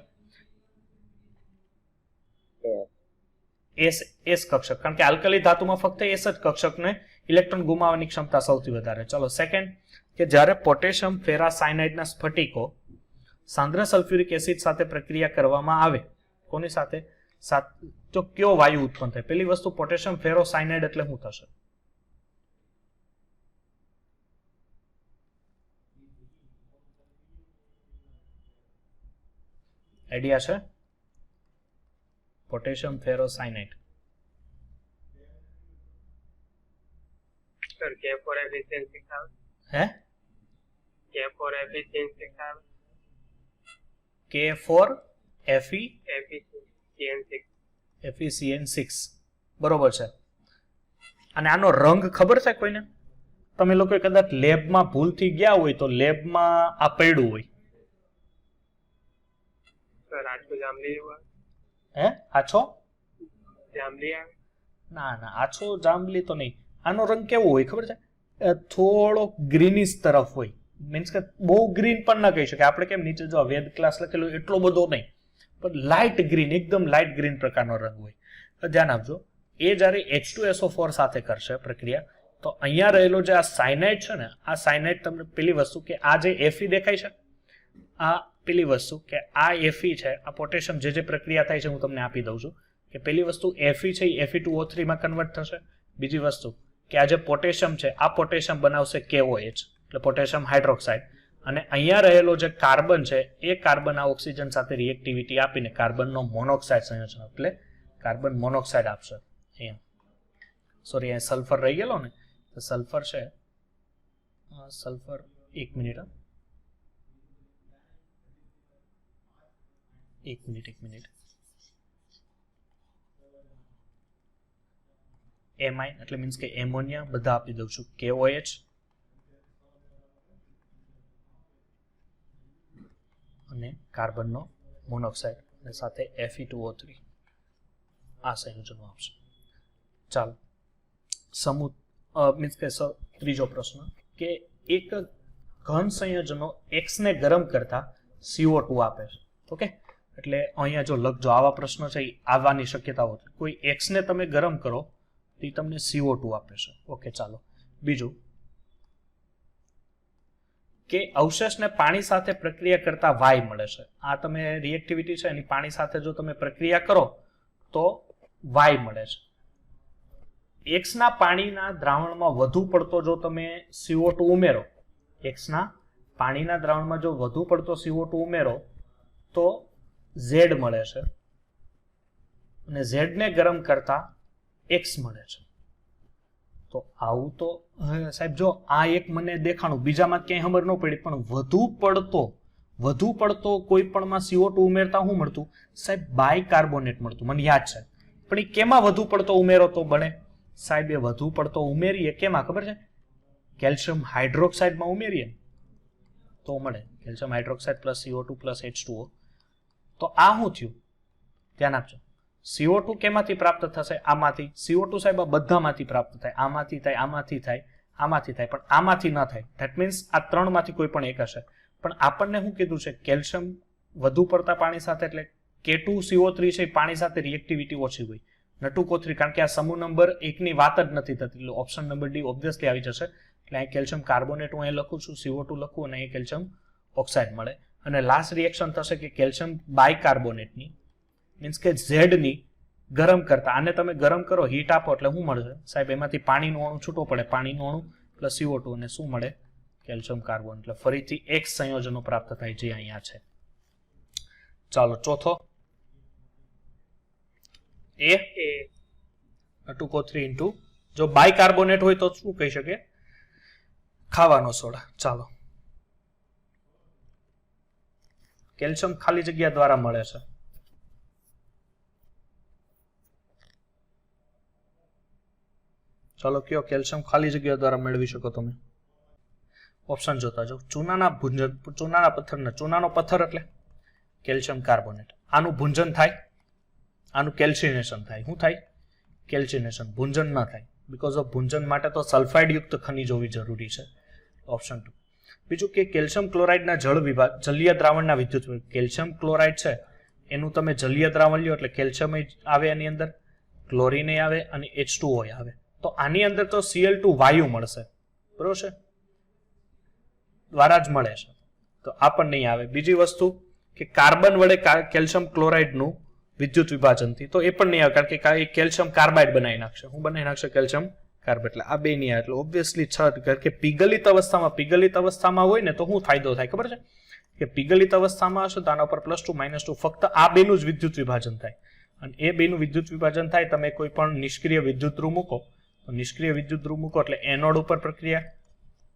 એસ કક્ષક, કારણ કે આલ્કલી ધાતુમાં ફક્ત એસ જ કક્ષકને ઇલેક્ટ્રોન ગુમાવવાની ક્ષમતા સૌથી વધારે. ચલો સેકન્ડ, કે જ્યારે પોટેશિયમ ફેરાસાયનાઇડના સ્ફટિકો સાંદ્ર સલ્ફ્યુરિક એસિડ સાથે પ્રક્રિયા કરવામાં આવે, કોની સાથે? તો કયો વાયુ ઉત્પન્ન થાય? પેલી વસ્તુ પોટેશિયમ ફેરોસાયનાઇડ એટલે શું થશે? આઈડિયા છે? પોટેશિયમ ફેરોસાયનાઇડ સર કે ફોર એફિશિયન્સી આવે. હે? કે ફોર એફિશિયન્સી આવે. કે ફોર એફિશિયન્સી બરોબર છે. અને આનો રંગ ખબર છે કોઈને? તમે લોકો કદાચ લેબમાં ભૂલથી ગયા હોય તો લેબમાં આ પડ્યું હોય. સર આછો જાંબલી હે? આછો જાંબલી આવે? ના ના, આછો જાંબલી તો નહીં. આનો રંગ કેવો હોય ખબર છે? થોડો ગ્રીનિશ તરફ હોય, મીન્સ કે બહુ ગ્રીન પણ ના કહી શકાય. આપણે કેમ નીચે જો વેદ ક્લાસ લખેલું એટલો બધો નહીં, પણ લાઇટ ગ્રીન, એકદમ લાઇટ ગ્રીન પ્રકારનો રંગ હોય. તો ધ્યાન આપજો, એ જ્યારે H2SO4 સાથે કરશે પ્રક્રિયા, તો અહીંયા રહેલો જે આ સાયનાઇડ છે ને, આ સાયનાઇડ તમને પેલી વસ્તુ કે આ જે Fe દેખાય છે, આ પેલી વસ્તુ કે આ Fe છે, આ પોટેશિયમ જે પ્રક્રિયા થાય છે હું તમને આપી દઉં છું કે પેલી વસ્તુ Fe છે એ Fe2O3 માં કન્વર્ટ થશે. બીજી વસ્તુ કે આ જે પોટેશિયમ છે, આ પોટેશિયમ બનાવશે KOH, એટલે પોટેશિયમ હાઇડ્રોક્સાઇડ, અને અહીંયા રહેલો જે કાર્બન છે એ કાર્બન આ ઓક્સિજન સાથે રિએક્ટિવિટી આપીને કાર્બનનો મોનોક્સાઇડ સંયોજન, એટલે કાર્બન મોનોક્સાઇડ આપશે. અહીંયા સોરી, અહીંયા સલ્ફર રહી ગયેલો ને, તો સલ્ફર છે, સલ્ફર 1 મિનિટ, 1 મિનિટ, એમાઇન એટલે મીન્સ કે એમોનિયા બધા આપી દઉં છું, KOH અને કાર્બનનો મોનોક્સાઇડ અને સાથે Fe2O3 આ સંયોજનો આપશે. ચાલો સમૂહ મીન્સ કે ત્રીજો પ્રશ્ન, કે એક ઘન સંયોજનો X ને ગરમ કરતા CO2 આપે છે. ઓકે, એટલે અહીંયા જો લખજો, આવા પ્રશ્નો છે આવવાની શક્યતાઓ છે. કોઈ X ને તમે ગરમ કરો તો એ તમને CO2 આપે છે. ઓકે, ચાલો બીજું, કે અવશેષને પાણી સાથે પ્રક્રિયા કરતા વાય મળે છે. આ તમે રિએક્ટિવિટી છે એની પાણી સાથે જો તમે પ્રક્રિયા કરો તો વાય મળે છે. X ના પાણીના દ્રાવણમાં વધુ પડતો જો તમે CO2 ઉમેરો, X ના પાણીના દ્રાવણમાં જો વધુ પડતો CO2 ઉમેરો તો Z મળે છે, અને Z ને ગરમ કરતા X મળે છે. તો આવું તો સાહેબ જો આ એક મને દેખાણું, બીજામાં ક્યાંય ખબર ન પડી, પણ વધુ પડતો કોઈ પણમાં CO2 ઉમેરતા શું મળતું સાહેબ? બાયકાર્બોનેટ મળતું, મને યાદ છે. પણ એ કેમાં વધુ પડતો ઉમેરો તો બને સાહેબ? એ વધુ પડતો ઉમેરીએ કેમાં ખબર છે? કેલ્શિયમ હાઇડ્રોક્સાઇડમાં ઉમેરીએ તો મળે calcium hydroxide plus CO2 plus H2O. તો આ શું થયું? ધ્યાન આપજો, CO2 કેમાંથી પ્રાપ્ત થશે? આમાંથી. CO2 સાહેબ આ બધામાંથી પ્રાપ્ત થાય, આમાંથી થાય, આમાંથી થાય, આમાંથી થાય, પણ આમાંથી ન થાય. ધેટ મીન્સ આ ત્રણમાંથી કોઈ પણ એક હશે. પણ આપણને શું કીધું છે? કેલ્શિયમ વધુ પડતા પાણી સાથે, એટલે K2CO3 છે પાણી સાથે રિએક્ટિવિટી ઓછી હોય, N2CO3 કારણ કે આ સમૂહ નંબર 1 ની વાત જ નથી થતી એટલે ઓપ્શન નંબર ડી ઓબ્વિયસલી આવી જશે. એટલે અહીં કેલ્શિયમ કાર્બોનેટ હું અહીં લખું છું, CO2 લખું અને અહીં કેલ્શિયમ ઓક્સાઇડ મળે. અને લાસ્ટ રિએક્શન થશે કે કેલ્શિયમ બાયકાર્બોનેટની મીન્સ કે ઝેડની ગરમ કરતા આને તમે ગરમ કરો, હીટ આપો એટલે શું મળશે સાહેબ? એમાંથી પાણીનું અણુ છૂટો પડે, પાણીનું અણુ પ્લસ CO2 અને શું મળે? Calcium carbon. એટલે ફરીથી એક સંયોજનો પ્રાપ્ત થાય જે અહીંયા છે. ચાલો ચોથો એ N2CO3 ઇન્ટુ જો બાયકાર્બોનેટ હોય તો શું કહી શકે? ખાવાનો સોડા. ચાલો કેલ્શિયમ ખાલી જગ્યા દ્વારા મળે છે. ચાલો કયો કેલ્શિયમ ખાલી જગ્યા દ્વારા મેળવી શકો તમે? ઓપ્શન જોતા જાઓ. ચૂનાના પથ્થરના, ચૂનાનો પથ્થર એટલે કેલ્શિયમ કાર્બોનેટ. આનું ભુંજન થાય, આનું કેલ્શિનેશન થાય. શું થાય? કેલ્શિનેશન. ભુંજન ન થાય. બીકોઝ ઓફ ભુંજન માટે તો સલ્ફાઇડ યુક્ત ખનિજ હોવી જરૂરી છે. ઓપ્શન 2. બીજું કે કેલ્શિયમ ક્લોરાઇડના જલીય દ્રાવણના વિદ્યુત, કેલ્શિયમ ક્લોરાઇડ છે એનું તમે જલીય દ્રાવણ લ્યો એટલે કેલ્શિયમ આવે એની અંદર, ક્લોરીન આવે અને H2O આવે. તો આની અંદર તો Cl2 વાયુ મળશે, બરોબર છે, દ્વારા જ મળે છે, તો આ પણ નહીં આવે. બીજી વસ્તુ કે કાર્બન વડે કેલ્શિયમ ક્લોરાઇડનું વિદ્યુત વિભાજનથી, તો એ પણ નહીં આવે કારણ કે કેલ્શિયમ કાર્બાઇડ બનાવી નાખશે. હું બનાવી નાખશે કેલ્શિયમ કાર્બાઇડ. એટલે આ બે નહીં આવે. એટલે ઓબ્વિયસલી કારણ કે પીગલિત અવસ્થામાં હોય ને તો શું ફાયદો થાય ખબર છે? કે પીગલિત અવસ્થામાં હશે તો આના ઉપર +2 -2 ફક્ત આ બેનું જ વિદ્યુત વિભાજન થાય. અને એ બેનું વિદ્યુત વિભાજન થાય, તમે કોઈ પણ નિષ્ક્રિય વિદ્યુત ધ્રુવ મૂકો તો નિષ્ક્રિય વિદ્યુત ધ્રુવ મૂકો એટલે એનોડ ઉપર પ્રક્રિયા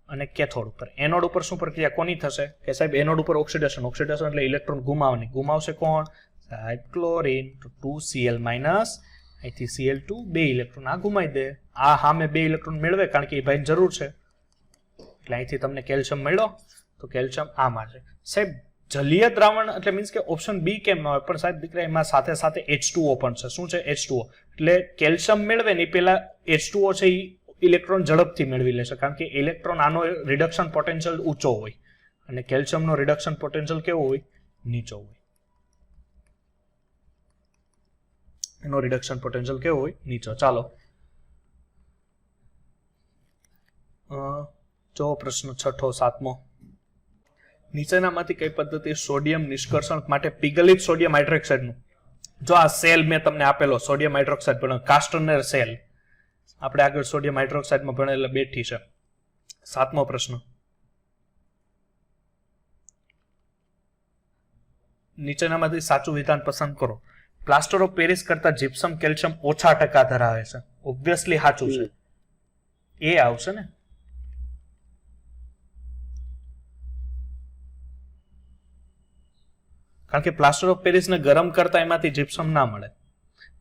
અને કેથોડ ઉપર. એનોડ ઉપર શું પ્રક્રિયા કોની થશે કે સાહેબ? એનોડ ઉપર ઓક્સિડેશન. ઓક્સિડેશન એટલે ઇલેક્ટ્રોન ગુમાવવાની. ગુમાવશે કોણ સાહેબ? ક્લોરીન. તો 2Cl માઇનસ, અહીંથી Cl2 2 ઇલેક્ટ્રોન આ ગુમાવી દે. આ સામે 2 ઇલેક્ટ્રોન મેળવે કારણ કે એ ભાઈ જરૂર છે. એટલે અહીંથી તમને કેલ્શિયમ મળ્યો તો કેલ્શિયમ આ મારશે. સાહેબ જલીય દ્રાવણ એટલે મીન્સ કે ઓપ્શન બી કેમ ન હોય? પણ સાહેબ દીકરા એમાં સાથે સાથે H2O પણ છે. શું છે? H2O. એટલે કેલ્શિયમ મેળવે ને પેલા H2O છે એ ઇલેક્ટ્રોન ઝડપથી મેળવી લેશે કારણ કે ઇલેક્ટ્રોન આનો રિડક્શન પોટેન્શિયલ ઊંચો હોય અને કેલ્શિયમનો રિડક્શન પોટેન્શિયલ કેવો હોય? નીચો હોય. એનો રિડક્શન પોટેન્શિયલ કેવો હોય? નીચો. ચાલો જો પ્રશ્ન 6, 7મો. નીચેનામાંથી કઈ પદ્ધતિ સોડિયમ નિષ્કર્ષણ માટે પીગલિત સોડિયમ હાઇડ્રોક્સાઇડનું, જો આ સેલ મેં તમને આપેલો સોડિયમ હાઇડ્રોક્સાઇડ ભણેલો કાસ્ટનર સેલ, આપણે આગળ સોડિયમ હાઇડ્રોક્સાઇડમાં ભણેલા બેઠી છે. 7મો પ્રશ્ન. નીચેનામાંથી સાચું વિધાન પસંદ કરો. પ્લાસ્ટર ઓફ પેરિસ કરતા જીપ્સમ કેલ્શિયમ ઓછા ટકા ધરાવે છે. ઓબ્વિયસલી સાચું છે. એ આવશે ને? કારણ કે પ્લાસ્ટર ઓફ પેરિસને ગરમ કરતા એમાંથી જીપ્સમ ના મળે.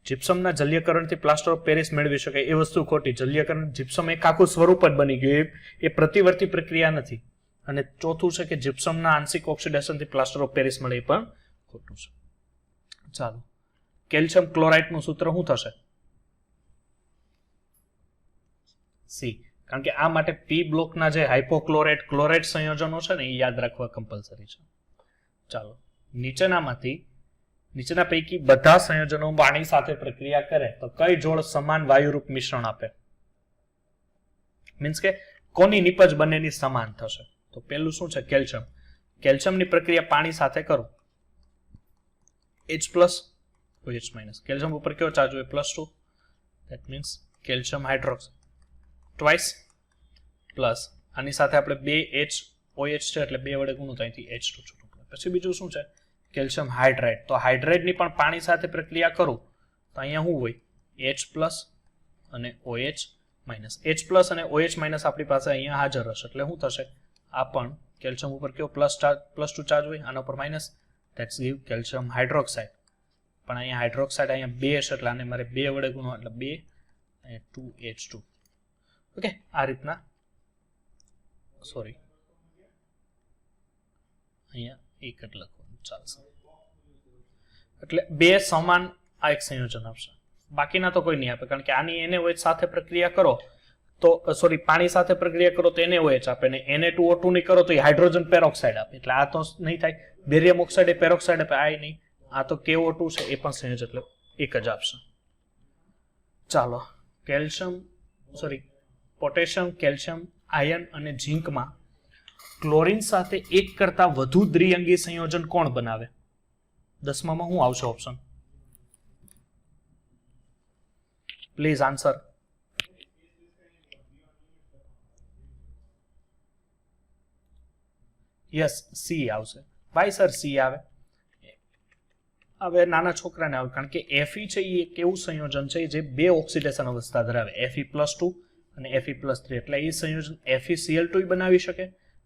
જીપ્સમના જલ્યકરણથી પ્લાસ્ટર ઓફ પેરિસ મેળવી શકાય એ વસ્તુ ખોટી. જલ્યકરણ જીપ્સમ એક આખું સ્વરૂપ જ બની ગયું, એ પ્રતિવર્તી પ્રક્રિયા નથી. અને ચોથું છે કે જીપ્સમના આંશિક ઓક્સિડેશનથી પ્લાસ્ટર ઓફ પેરિસ મળે એ પણ ખોટું છે. ચાલો કેલ્શિયમ ક્લોરાઇડનું સૂત્ર શું થશે? સી. કારણ કે આ માટે પી બ્લોકના જે હાઇપોક્લોરાઇડ ક્લોરાઇડ સંયોજનો છે ને એ યાદ રાખવા કમ્પલસરી છે. ચાલો નીચેના પૈકી બધા સંયોજનો પાણી સાથે પ્રક્રિયા કરે તો કઈ જોડ સમાન વાયુરૂપ મિશ્રણ આપે? મીન્સ કે કોની નિપજ બંનેની સમાન થશે? તો પેલું શું છે? કેલ્શિયમ. કેલ્શિયમની પ્રક્રિયા પાણી સાથે કરું, H+, OH-. કેલ્શિયમ ઉપર કયો ચાર્જ હોય? +2. That means calcium hydroxide twice plus આની સાથે આપણે 2H OH છે એટલે 2 વડે ગુણું તો અહીંથી H2 છૂટું પડે. પછી બીજું શું છે? Calcium hydride. તો હાઇડ્રાઇડની પણ પાણી સાથે પ્રક્રિયા કરું તો અહીંયા શું હોય? H+ અને OH-. H+ અને OH- આપણી પાસે અહીંયા હાજર હશે એટલે શું થશે? આ પણ કેલ્શિયમ ઉપર કેવો +2 ચાર્જ હોય, આના ઉપર minus, that's give calcium hydroxide. પણ અહીંયા હાઇડ્રોક્સાઇડ અહીંયા 2 છે એટલે આને મારે 2 વડે ગુણવા એટલે 2 અને 2H2. ઓકે, આ રીતના સોરી અહીંયા એક જ લખવાનું ચાલશે. એટલે 2 સમાન આ એક સંયોજન આપશે, બાકીના તો કોઈ નહીં આપે કારણ કે આની NaOH સાથે પ્રક્રિયા કરો તો સોરી પાણી સાથે પ્રક્રિયા કરો તો NaOH આપે ને Na2O2 ની કરો તો એ હાઇડ્રોજન પેરોક્સાઇડ આપે. એટલે આ તો નહીં થાય. બેરિયમ ઓક્સાઇડ એ પેરોક્સાઇડ આપે, આ નહીં. આ તો KO2 છે એ પણ સંયોજન એટલે એક જ આપશે. ચાલો પોટેશિયમ, કેલ્શિયમ, આયર્ન અને ઝીંકમાં ક્લોરીન સાથે એક કરતા વધુ દ્વિઅંગી સંયોજન કોણ બનાવે? 10માં શું આવશે option? Please answer. Yes, C આવશે. વાય સર સી આવે? હવે નાના છોકરાને આવે, કારણ કે Fe છે એ એક એવું સંયોજન છે જે બે ઓક્સિડેશન અવસ્થા ધરાવે, Fe+2 અને Fe+3. એટલે એ સંયોજન FeCl2 બનાવી શકે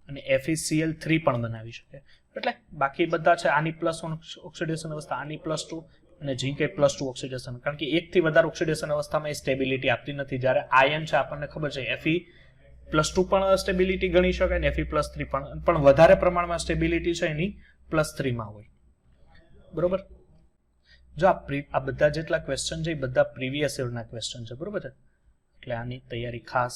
અને FeCl3 પણ બનાવી શકે. એટલે બાકી બધા છે આની +1 ઓક્સિડેશન અવસ્થા, આની +2 અને ઝીંક +2 ઓક્સિડેશન. કારણ કે એકથી વધારે ઓક્સિડેશન અવસ્થામાં એ સ્ટેબિલિટી આપતી નથી. જ્યારે આયન છે આપણને ખબર છે Fe+2 પણ સ્ટેબિલિટી ગણી શકાય ને Fe+3 પણ વધારે પ્રમાણમાં સ્ટેબિલિટી છે એની +3 હોય. બરોબર? જો આ બધા જેટલા ક્વેશ્ચન છે એ બધા પ્રીવિયસ યરના ક્વેશ્ચન છે. બરોબર છે? એટલે આની તૈયારી ખાસ,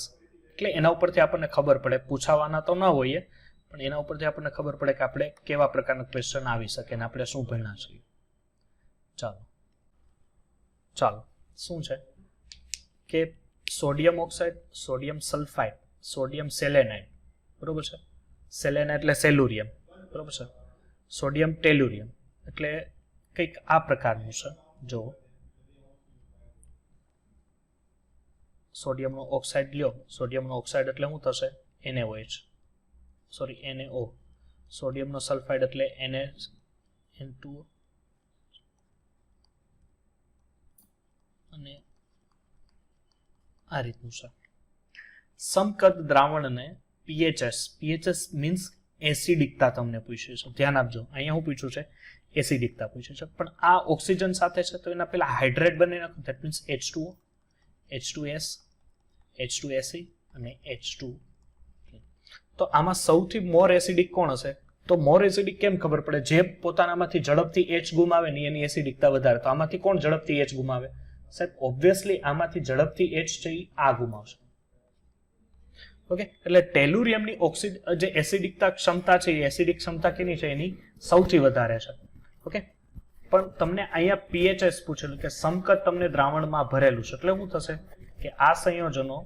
એટલે એના ઉપરથી આપણને ખબર પડે, પૂછાવાના તો ન હોઈએ પણ એના ઉપરથી આપણને ખબર પડે કે આપણે કેવા પ્રકારના ક્વેશ્ચન આવી શકે ને આપણે શું ભણ્યા છીએ. ચાલો શું છે કે sodium oxide, sodium sulphide, sodium selenide. બરોબર છે? સેલેનાઇડ એટલે સેલ્યુરિયમ. બરોબર છે? સોડિયમ ટેલ્યુરિયમ એટલે કંઈક આ પ્રકારનું છે. જો સોડિયમનો ઓક્સાઇડ લ્યો, સોડિયમનો ઓક્સાઇડ એટલે શું થશે? NaO. સોડિયમનો સલ્ફાઇડ એટલે Na(N2O) અને આ રીતનું છે. સમકદ દ્રાવણને પીએચએસ મીન્સ એસિડિકતા તમને પૂછ્યું છે. ધ્યાન આપજો, અહીંયા હું પૂછ્યું છે એસિડિકતા પૂછ્યું છે, પણ આ ઓક્સિજન સાથે છે તો એના પહેલા હાઇડ્રેટ બની નાખો. That means H2O, H2S, H2Se અને H2. તો આમાં સૌથી મોર એસિડિક કોણ હશે? તો મોર એસિડિક કેમ ખબર પડે? જે પોતાનામાંથી ઝડપથી H ગુમાવે ને એની એસિડિકતા વધારે. તો આમાંથી કોણ ઝડપથી H ગુમાવે? સાહેબ ઓબ્વિયસલી આમાંથી ઝડપથી H છે એ આ ગુમાવશે. ઓકે, એટલે ટેલ્યુરિયમની જે એસિડિકતા ક્ષમતા છે એ એસિડિક ક્ષમતા કેની છે? એની સૌથી વધારે છે. ઓકે, પણ તમને અહીંયા પીએચએસ પૂછેલું કે સમકદ તમને દ્રાવણમાં ભરેલું છે, એટલે શું થશે કે આ સંયોજનો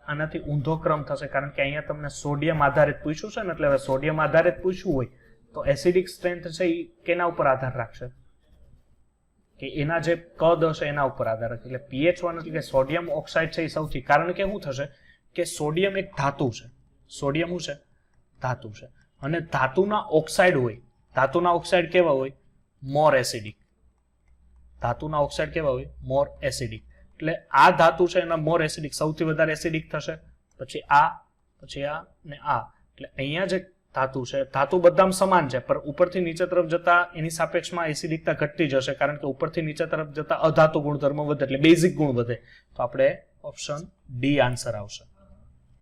આનાથી ઊંધો ક્રમ થશે. કારણ કે અહીંયા તમને સોડિયમ આધારિત પૂછ્યું છે ને, એટલે હવે સોડિયમ આધારિત પૂછ્યું હોય તો એસિડિક સ્ટ્રેન્થ છે એ કેના ઉપર આધાર રાખશે? કે એના જે કદ હશે એના ઉપર આધાર રાખે. એટલે pH1 એટલે કે સોડિયમ ઓક્સાઇડ છે એ સૌથી, કારણ કે શું થશે કે સોડિયમ એક ધાતુ છે. સોડિયમ શું છે? ધાતુ છે. અને ધાતુના ઓક્સાઇડ હોય, ધાતુના ઓક્સાઇડ કેવા હોય? મોર એસિડિક. ધાતુના ઓક્સાઇડ કેવા હોય? મોર એસિડિક. એટલે આ ધાતુ છે એના મોર એસિડિક, સૌથી વધારે એસિડિક થશે. પછી આ ને આ. એટલે અહીંયા જે ધાતુ છે, ધાતુ બધામાં સમાન છે, પણ ઉપરથી નીચે તરફ જતા એની સાપેક્ષમાં એસિડિકતા ઘટતી જશે, કારણ કે ઉપરથી નીચે તરફ જતા અધાતુ ગુણધર્મ વધે, એટલે બેઝિક ગુણ વધે. તો આપણે ઓપ્શન ડી આન્સર આવશે.